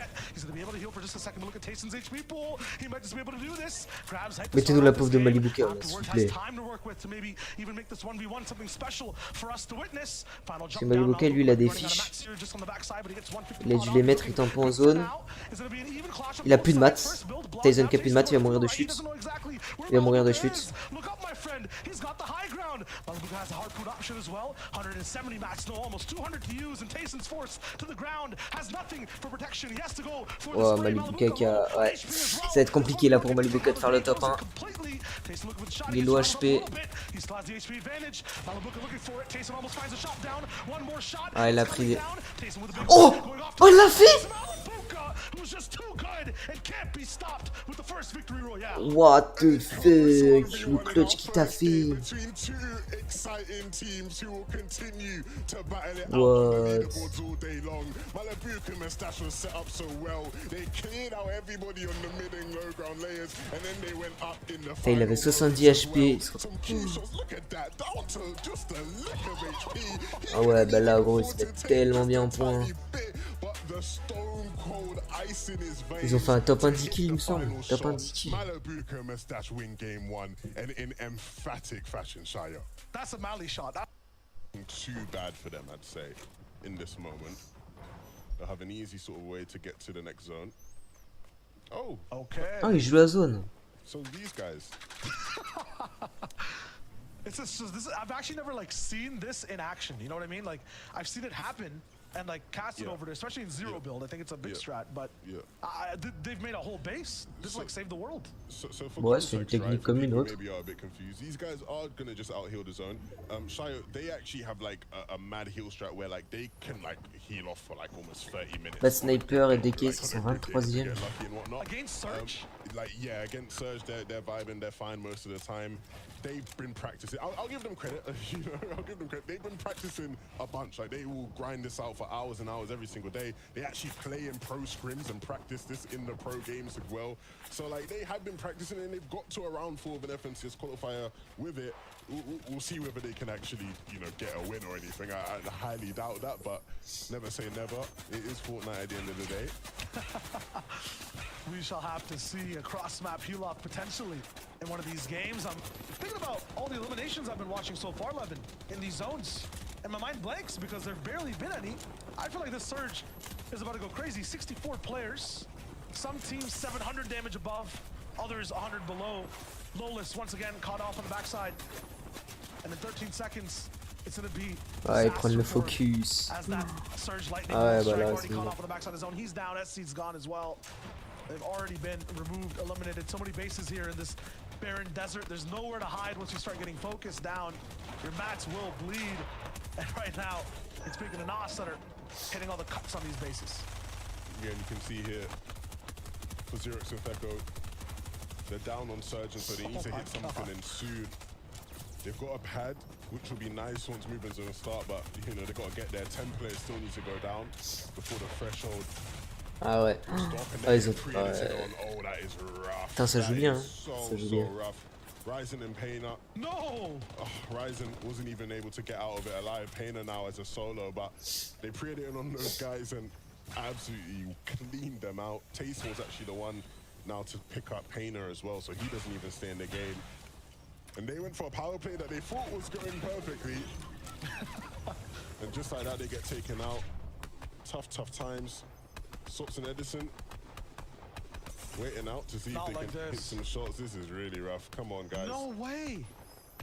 Mettez-nous la pauvre de Malibuka, s'il vous plaît. Parce que Malibuka, lui, il a des fiches. Il a dû les mettre, il tampon en zone. Il a plus de maths. Tyson qui a plus de maths, il va mourir de chute. Il va mourir de chute. Oh, Malibuka qui a... Ouais. Ça va être compliqué là pour Malibuka de faire le top 1. Il est low HP. Ah, il a pris des... Oh! Oh, il l'a fait! What the fuck? Le clutch qui t'a fait. What? Il avait 70 HP. Ah ouais, bah là gros, il se met tellement bien en point. Ils ont fait un top 1 10 kills, il me semble. Top 1 10 kills. That's a Mali shot. Too bad for them, I'd say, in this moment. They'll have an easy sort of way to get to the next zone. Oh, Okay. Ah, il joue la zone. so these guys. It's just, this. I've actually never like seen this in action. You know what I mean? Like I've seen it happen and like cast it over there, especially in zero build. I think it's a big strat, but they've made a whole base. This like saved the world. So for Ouais, c'est une context, technique right, comme for une people autre. maybe are a bit confused. These guys are gonna just out heal the zone. Shayo, they actually have like a mad heal strat where like they can like heal off for like almost 30 minutes. Bad Sniper et DK, ils sont Like, 23e. get lucky and whatnot. Against Surge? Like yeah, against Surge, they're vibing, they're fine most of the time. They've been practicing. I'll give them credit. You know, I'll give them credit. They've been practicing a bunch. Like they will grind this out for hours and hours every single day. They actually play in pro scrims and practice this in the pro games as well. So like they have been practicing and they've got to a round 4 of an FNCS qualifier with it. We'll see whether they can actually, you know, get a win or anything. I highly doubt that, but never say never. It is Fortnite at the end of the day. We shall have to see a cross-map heal-off potentially in one of these games. I'm thinking about all the eliminations I've been watching so far, Levin, in these zones. And my mind blanks because there've barely been any. I feel like this Surge is about to go crazy. 64 players. Some teams 700 damage above, others 100 below. Lowless once again caught off on the backside. And in 13 seconds, it's gonna be Ouais, ils prennent le focus. as that Surge Lightning Ah ouais, strike bah là, already c'est caught bon. off on the backside of the zone. He's down, SC's gone as well. They've already been removed, eliminated. So many bases here in this barren desert. There's nowhere to hide once you start getting focused down. Your mats will bleed. And right now, it's making an Nos that are hitting all the cuts on these bases. Yeah, and you can see here for Xerix and Theko, they're down on Surge, and so they need to hit something in soon. They've got a pad, which will be nice once movements are gonna start, but you know they've got to get there. 10 players still need to go down before the threshold. Ah ouais. Stop, and Ah, then ils ont... pre Ouais. Oh, that is rough. Putain, ça joue That bien, is hein. So, Ça joue so bien. rough. Ryzen and Painter. No! Oh, Ryzen wasn't even able to get out of it alive. Painter now as a solo, but they pre-ed it on those guys and absolutely cleaned them out. Taste was actually the one now to pick up Painter as well, so he doesn't even stay in the game. And they went for a power play that they thought was going perfectly. And just like that, they get taken out. Tough times. Sops and Edison waiting out to see Not if they like can hit this. some shots. This is really rough. Come on, guys. No way!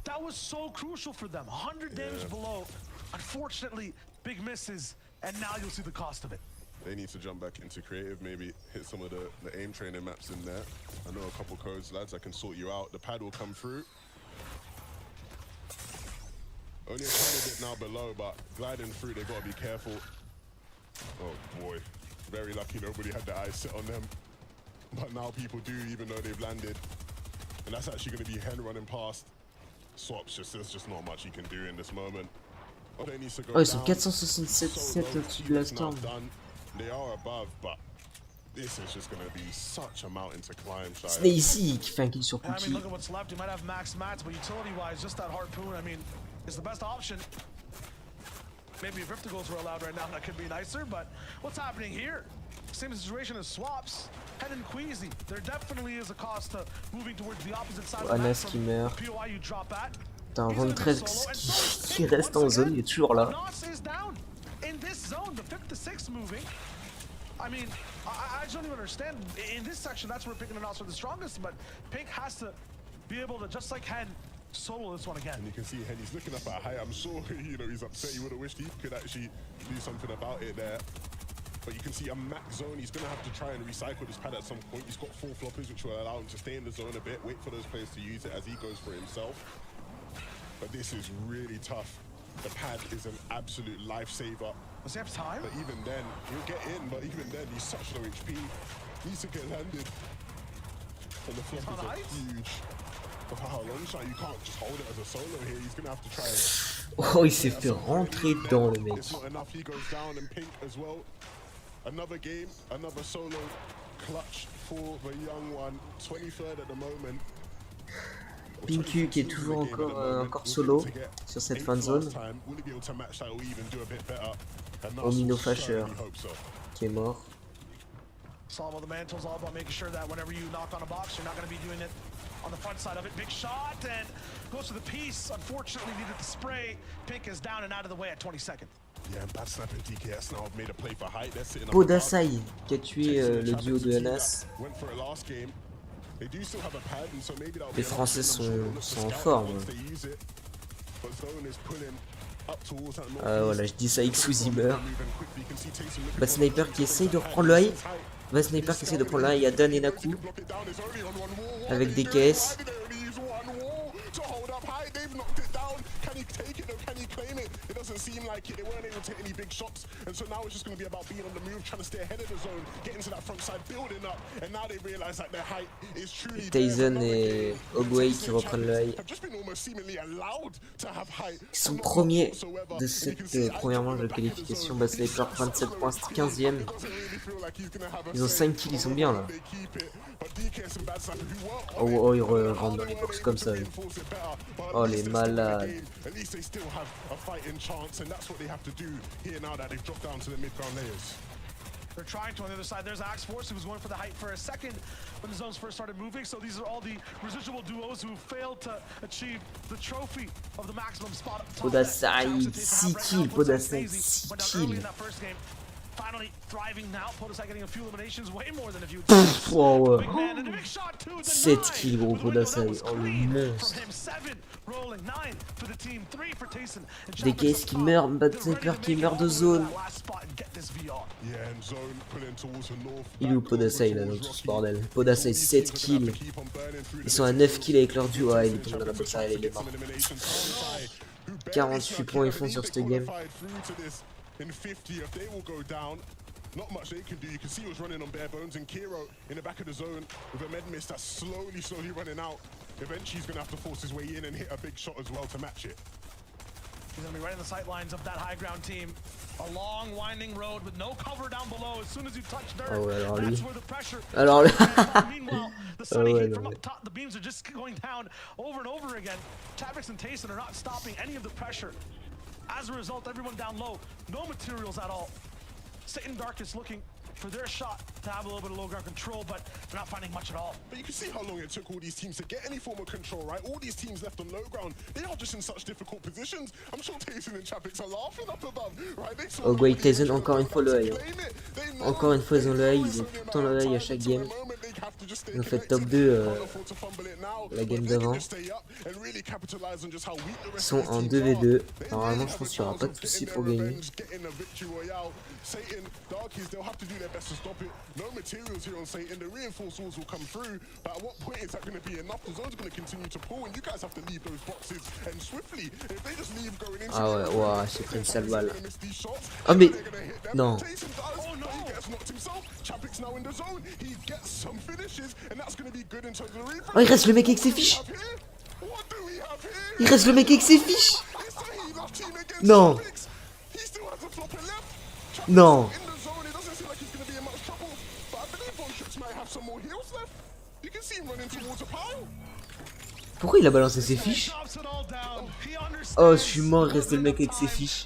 That was so crucial for them. 100 damage below. Unfortunately, big misses, and now you'll see the cost of it. They need to jump back into creative, maybe hit some of the aim training maps in there. I know a couple codes, lads, I can sort you out. The pad will come through. Only a tiny bit now below, but gliding through, they gotta be careful. Oh boy, very lucky nobody had their eyes set on them. But now people do, even though they've landed. And that's actually gonna be Hen running past. Swaps, there's just not much he can do in this moment. Oh, they need to go Oh, ils sont down. 467 au-dessus de la It's now storm. done. They are above, but this is just gonna be such a mountain to climb. C'est ici qui fait un kill sur And I Cookie. mean, look at what's left. You might have max mats, but utility-wise, just that harpoon, I mean, is the best option. Maybe if Ripticles were allowed right now, that could be nicer, but what's happening here? Same situation as swaps. Head and Queasy. There definitely is a cost to moving towards the opposite side of the map Anas qui from meurt. the POI you drop at. T'as un 23 qui reste en zone, il est toujours là. Nos is down in this zone, the 5th to 6th moving. I mean, I just don't even understand. In this section, that's where Pink and Nos are the strongest, but Pink has to be able to, just like Hen, solo this one again. And you can see Henny's looking up at height. I'm sure, he's upset. He would have wished he could actually do something about it there. But you can see a max zone. He's going to have to try and recycle this pad at some point. He's got 4 floppers, which will allow him to stay in the zone a bit, wait for those players to use it as he goes for himself. But this is really tough. The pad is an absolute lifesaver. Does he have time? But even then, he'll get in, but even then, he's such low HP. Needs to get landed. And the floppers are huge. Wow, long shot, you can't just hold it as a solo here. He's gonna have to try and... Oh, il s'est fait rentrer dedans, le mec. It's not enough, he goes down, and Pink as well. Another game, another solo clutch for the young one. 23rd at the moment. Pinku qui est toujours encore solo sur cette fin de zone. Omino Fasher qui est mort. Solve the mantles, all about making sure that whenever you knock on a box, you're not going to be doing it on the front side of it. Big shot and goes to the piece. Unfortunately, needed the spray. Pink is down and out of the way at 20 seconds. Yeah, and bad snapping DKS now have made a play for height. They're sitting Podasai qui a tué le duo de Anas. Went for it last game. They do still have a pad, and so maybe that'll Les Français sont en forme. Voilà, je dis ça X ou Zimmer. Bad Sniper qui essaye de reprendre le high. Bad Sniper qui essaye de prendre le high. Il y a Dan et Naku avec des caisses. Can he take it or can he claim it? It doesn't seem like it. They weren't able to hit any big shots. And so now it's just going to be about being on the move, trying to stay ahead of the zone, getting to that front side, building up. And now they realize that their height is truly Tyson et Ogway qui reprennent le high. Ils sont premiers de cette première manche de qualification. Bad Sniper 27 points, 15ème. Ils ont 5 kills, ils sont bien là. Oh, ils rentrent dans les box comme ça. Oh, les malades. At least they still have a fighting chance, and that's what they have to do here now that they've dropped down to the mid-ground layers. They're trying to on the other side. There's Axe Force who was going for the height for a second when the zones first started moving. So these are all the residual duos who failed to achieve the trophy of the maximum spot. Podasai, 6 kills, Podasai, 6 kills. Finally thriving now. Podasai getting a few eliminations, way more than a few. Oh ouais. 7 kills gros Podasai. Oh le monstre. Des caisses qui meurent, Bad Sniper qui meurt de zone. Il est où Podasai là dans tout ce bordel? Podasai 7 kills. Ils sont à 9 kills avec leur duo. Ah, il est tombé dans la boxe, il est mort. 48 points ils font sur cette game. In 50, if they will go down, not much they can do. You can see he was running on bare bones, and Kiro in the back of the zone with a med mist that's slowly running out. Eventually he's going to have to force his way in and hit a big shot as well to match it. He's going to be right in the sight lines of that high ground team. A long winding road with no cover down below. As soon as you touch dirt, that's where the pressure. Alors Meanwhile, the sunny heat from up top, the beams are just going down over and over again. Chavix and Tayson are not stopping any of the pressure. As a result, everyone down low, no materials at all. Satan Dark is looking for their shot to have a little bit of low ground control, but they're not finding much at all. But you can see how long it took all these teams to get any form of control, right? All these teams left on low ground, they are just in such difficult positions. I'm sure Tyson and Chapix are laughing up above, right? Oh wait, Tyson encore une fois le high. Encore une fois ils ont le high, ils ont tout le temps le high à chaque game. Ils ont fait top 2 la game d'avant. Ils sont en 2v2. Normalement je pense qu'il n'y aura pas de soucis pour gagner. Best to stop it. No materials here on Satan. The reinforced walls will come through. But at what point is that going to be enough? The zone's going to continue to pull, and you guys have to leave those boxes and swiftly. If they just leave going into ah ouais, ouah, j'ai pris une sale balle. Oh mais non. Oh il reste le mec avec ses fiches. Il reste le mec avec ses fiches. Non. Non. Pourquoi il a balancé ses fiches? Oh, je suis mort, il restait le mec avec ses fiches.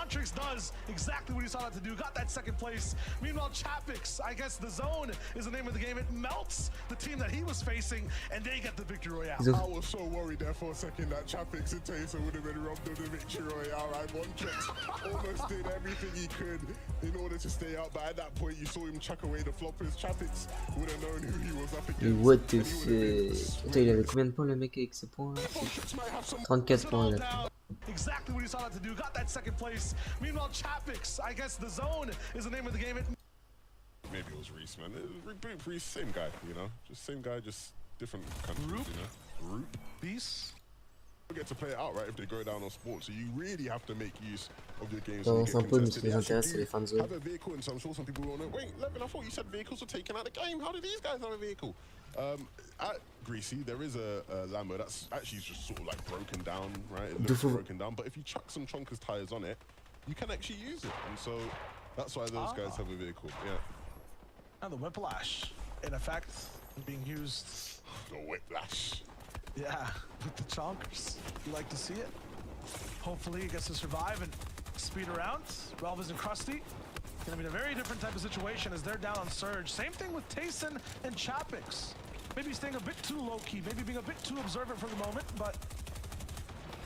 Huntrix does exactly what he sought out to do. Got that second place. Meanwhile, Chapix, I guess the zone is the name of the game. It melts the team that he was facing, and they get the victory royale. I was so worried there for a second that Chapix and Taser would have been robbed of the victory royale. Right? Montrix almost did everything he could in order to stay out, but at that point you saw him chuck away the floppers. Chapix would have known who he was up Mais against. what the fuck? Putain, il avait combien de points le mec avec ses points là? 34 points là. Exactly what he sought out to do. Got that second place. Meanwhile, Chapix, I guess the zone is the name of the game. Maybe it was Reese, man. Reese, same guy, you know? Just same guy, just different countries, Roop. you know? Roop. Beast. You get to play it out, right, if they go down on sports. So you really have to make use of your games. On s'en pose, mais ce qui les intéresse, c'est les fans zone. Have a vehicle, and so I'm sure some people will know. Wait, Levin, I thought you said vehicles were taken out of the game. How did these guys have a vehicle? At Greasy, there is a Lambo that's actually just sort of like broken down, right? It looks broken down, but if you chuck some Chonkers tires on it, you can actually use it. And so that's why those guys have a vehicle, yeah. And the Whiplash, in effect, being used. The Whiplash. Yeah, with the Chonkers. You like to see it. Hopefully he gets to survive and speed around. Relvis and Krusty. Gonna be a very different type of situation as they're down on Surge. Same thing with Tayson and Chapix. Maybe staying a bit too low-key, maybe being a bit too observant for the moment, but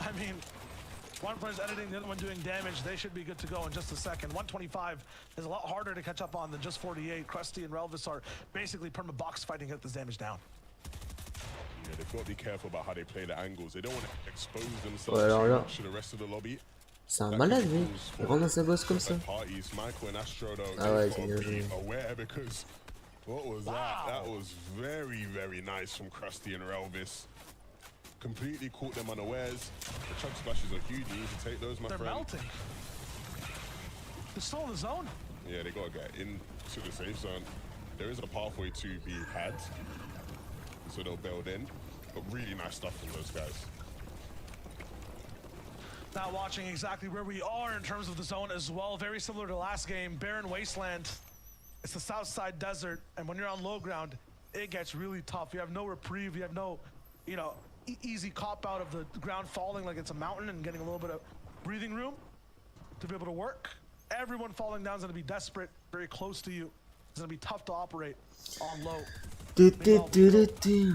I mean, one player's editing, the other one doing damage. They should be good to go in just a second. 125 is a lot harder to catch up on than just 48. Krusty and Relvis are basically perma box fighting to get this damage down. Yeah, they've got to be careful about how they play the angles. They don't want to expose themselves too much to the rest of the lobby. C'est un malade, lui. Il rentre dans sa bosse comme ça. Parties, Michael and Astro, though, Ah ouais, they've c'est got to bien be joué. aware because what was that? That was very, very nice from Krusty and Relvis. Completely caught them unawares. The chug splashes are huge. You need to take those, my They're friend. melting. They're still in the zone. Yeah, they got to get into the safe zone. There is a pathway to be had, so they'll build in. But really nice stuff from those guys. Now watching exactly where we are in terms of the zone as well. Very similar to last game, Barren Wasteland. It's the south side desert, and when you're on low ground, it gets really tough. You have no reprieve, you have no, you know, easy cop out of the ground falling like it's a mountain and getting a little bit of breathing room to be able to work. Everyone falling down is gonna be desperate, very close to you. It's gonna be tough to operate on low.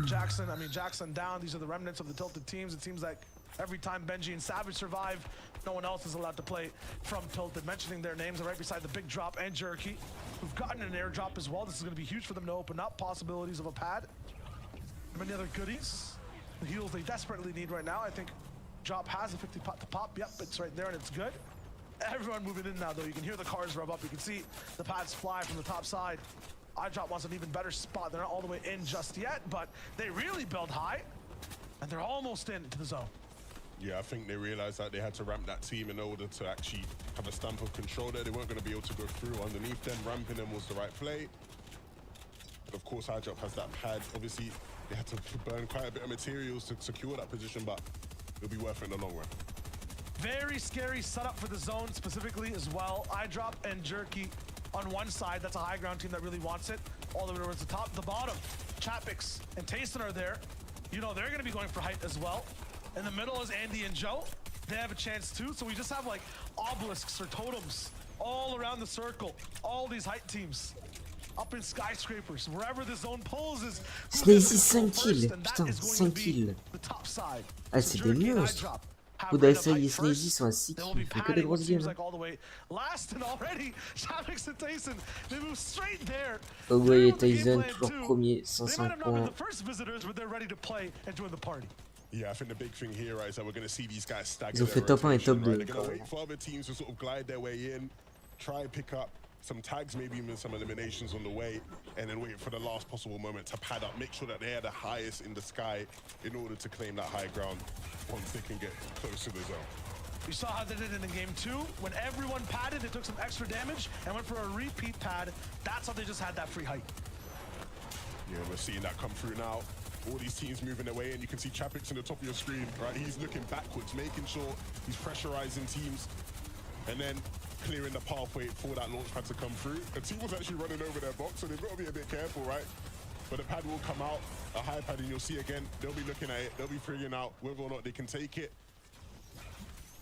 Jackson down. These are the remnants of the tilted teams. It seems like every time Benji and Savage survive, no one else is allowed to play from tilted. Mentioning their names are right beside the big drop and Jerky, who've gotten an airdrop as well. This is going to be huge for them to open up possibilities of a pad. Many other goodies. The heals they desperately need right now. I think drop has a 50 pot to pop. Yep, it's right there and it's good. Everyone moving in now though. You can hear the cars rev up. You can see the pads fly from the top side. iDrop wants an even better spot. They're not all the way in just yet, but they really build high, and they're almost into the zone. Yeah, I think they realized that they had to ramp that team in order to actually have a stamp of control there. They weren't going to be able to go through underneath them. Ramping them was the right play. But of course, iDrop has that pad. Obviously, they had to burn quite a bit of materials to secure that position, but it'll be worth it in the long run. Very scary setup for the zone specifically as well. iDrop and Jerky on one side. That's a high ground team that really wants it. All the way towards the top. The bottom, Chapix and Tayson are there. You know they're going to be going for height as well. In the middle is Andy and Joe. They have a chance too. So we just have like obelisks or totems all around the circle. All these height teams up in skyscrapers. Wherever the zone pulls is Sneezy 5 kills. Putain, 5 kills. Ah, c'est des monstres. Oudasa et Sneezy sont à 6 kills. Il fait que des grosses games. Ogway et Tyson, toujours premier, 105 points. Yeah, I think the big thing here is that we're going to see these guys stagger. Ils ont fait top 1 et top 2. They're going to wait for other teams to sort of glide their way in, try and pick up some tags, maybe even some eliminations on the way, and then wait for the last possible moment to pad up, make sure that they are the highest in the sky in order to claim that high ground once they can get close to the zone. We saw how they did it in game 2. When everyone padded, they took some extra damage and went for a repeat pad. That's how they just had that free height. Yeah, we're seeing that come through now. All these teams moving their way in. You can see Chapix on the top of your screen, right? He's looking backwards, making sure he's pressurizing teams and then clearing the pathway for that launch pad to come through. The team was actually running over their box, so they've got to be a bit careful, right? But the pad will come out, a high pad, and you'll see again, they'll be looking at it, they'll be figuring out whether or not they can take it.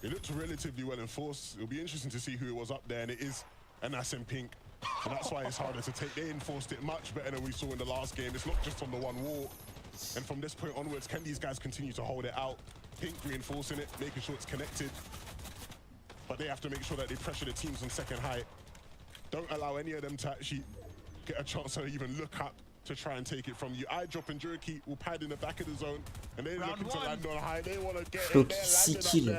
It looked relatively well enforced. It'll be interesting to see who it was up there, and it is Anas in pink. And that's why it's harder to take. They enforced it much better than we saw in the last game. It's not just on the one wall. And from this point onwards, can these guys continue to hold it out? Pink reinforcing it, making sure it's connected. But they have to make sure that they pressure the teams on second height. Don't allow any of them to actually get a chance to even look up to try and take it from you. Eye drop and jerky will pad in the back of the zone. And they're looking to land on high. They want to get Floki, 6 kills.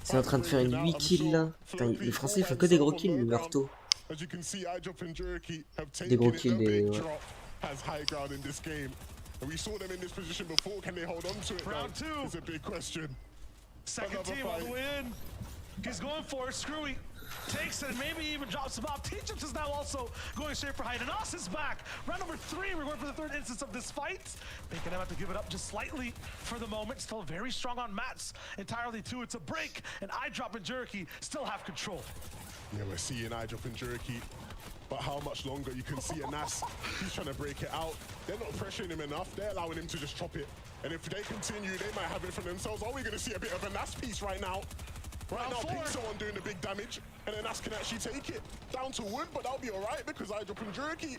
C'est en train de faire une 8 kills là. Putain, les Français ils font que des gros kills, le marteau. As you can see, eye drop and jerky have Des gros taken kills, it. The des... big ouais. drop has high ground in this game. And we saw them in this position before. Can they hold on to it now? Round 2. It's a big question. Second Another team all the fight. way in. He's going for it. Screwy takes it and maybe even drops him off. Teachups is now also going straight for height. And Us is back. Round number 3. We're going for the third instance of this fight. Making him have to give it up just slightly for the moment. Still very strong on Mats entirely too. It's a break. And eye drop and jerky still have control. Yeah, we're seeing eye drop and jerky. But how much longer? You can see Anas, he's trying to break it out. They're not pressuring him enough. They're allowing him to just chop it. And if they continue, they might have it for themselves. Are we going to see a bit of a Anas piece right now? Right now, Pink's the one doing the big damage, and then Anas can actually take it down to wood, but that'll be all right because Idrop and Jerky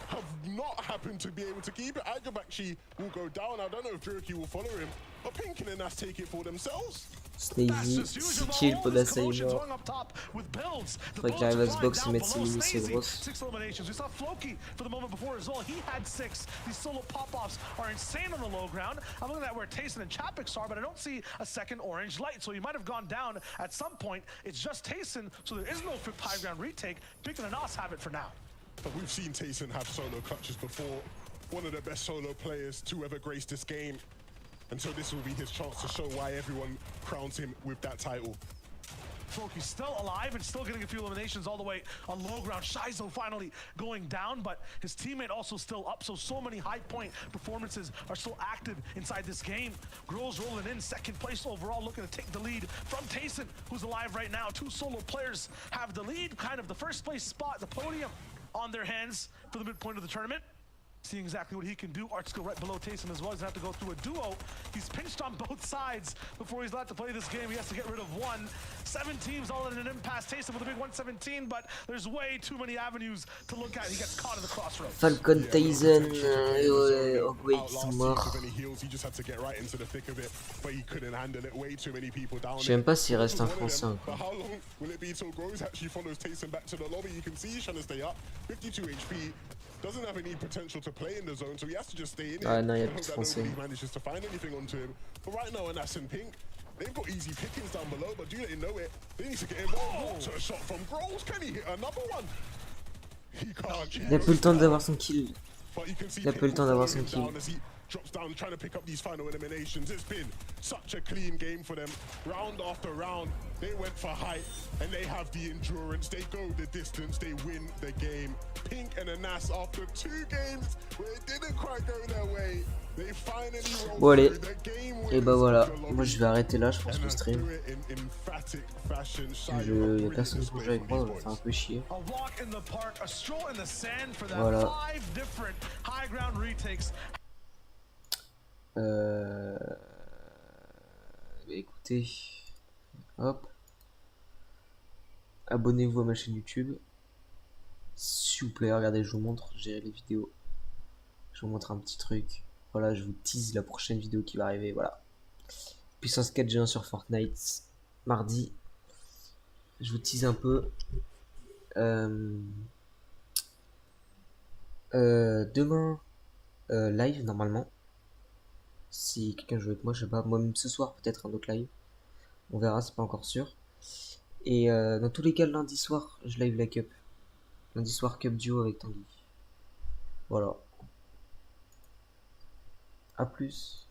have not happened to be able to keep it. Idrop actually will go down. I don't know if Jerky will follow him, but Pink and Anas take it for themselves. Snazy, 6 kills pour Dasa est mort. Faudrait qu'il arrive à ce box et mettre ses mini, c'est grosse. 6 eliminations. We saw Floki for the moment before as well. He had 6. These solo pop-offs are insane on the low ground. I'm looking at where Tayson and Chapix are, but I don't see a second orange light. So he might have gone down at some point. It's just Tayson, so there is no fifth high ground retake. Pink and Anas have it for now. But we've seen Tayson have solo clutches before. One of the best solo players to ever grace this game. And so this will be his chance to show why everyone crowns him with that title. Floki's still alive and still getting a few eliminations all the way on low ground. Shizo finally going down, but his teammate also still up. So many high point performances are still active inside this game. Grows rolling in second place overall, looking to take the lead from Tayson, who's alive right now. 2 solo players have the lead, kind of the first place spot, the podium on their hands for the midpoint of the tournament. Seeing exactly what he can do. Art skill right below Tayson as well. He's gonna have to go through a duo. He's pinched on both sides before he's allowed to play this game. He has to get rid of 1. 7 teams all in an impasse. Tayson with a big 117, but there's way too many avenues to look at. He gets caught in the crossroads. Falcon, Tyson, Ogway qui sont morts. Je sais même pas s'il reste un Français encore. Doesn't have any potential to play in the zone, so he has to just stay in it. Ah non, il y a and plus de hope that Français. nobody manages to find anything onto him. But right now, Anas and Pink, they've got easy pickings down below, but do they know it? They need to get involved. To a shot from Groves. Can he hit another one? He can't. Il a plus le temps d'avoir son kill. But you can see Il a plus le temps d'avoir son Pink kill. down as he drops down, trying to pick up these final eliminations. It's been such a clean game for them. Round after round, they went for height, and they have the endurance. They go the distance. They win the game. Pink and Anas, after 2 games where it didn't quite go their way, they finally rolled Bon allez, through the game. et bah voilà, moi je vais arrêter là je pense le stream. Il y a personne qui bouge avec moi, donc ça fait un peu chier. Voilà. Écoutez, hop, abonnez-vous à ma chaîne YouTube. S'il vous plaît, regardez, je vous montre, j'ai les vidéos. Je vous montre un petit truc. Voilà, je vous tease la prochaine vidéo qui va arriver, voilà. Puissance 4 G1 sur Fortnite, mardi. Je vous tease un peu. Demain, live normalement. Si quelqu'un joue avec moi, je sais pas, moi-même ce soir, peut-être un autre live. On verra, c'est pas encore sûr. Et dans tous les cas, lundi soir, je live la cup. Lundi soir, cup duo avec Tanguy. Voilà. A plus.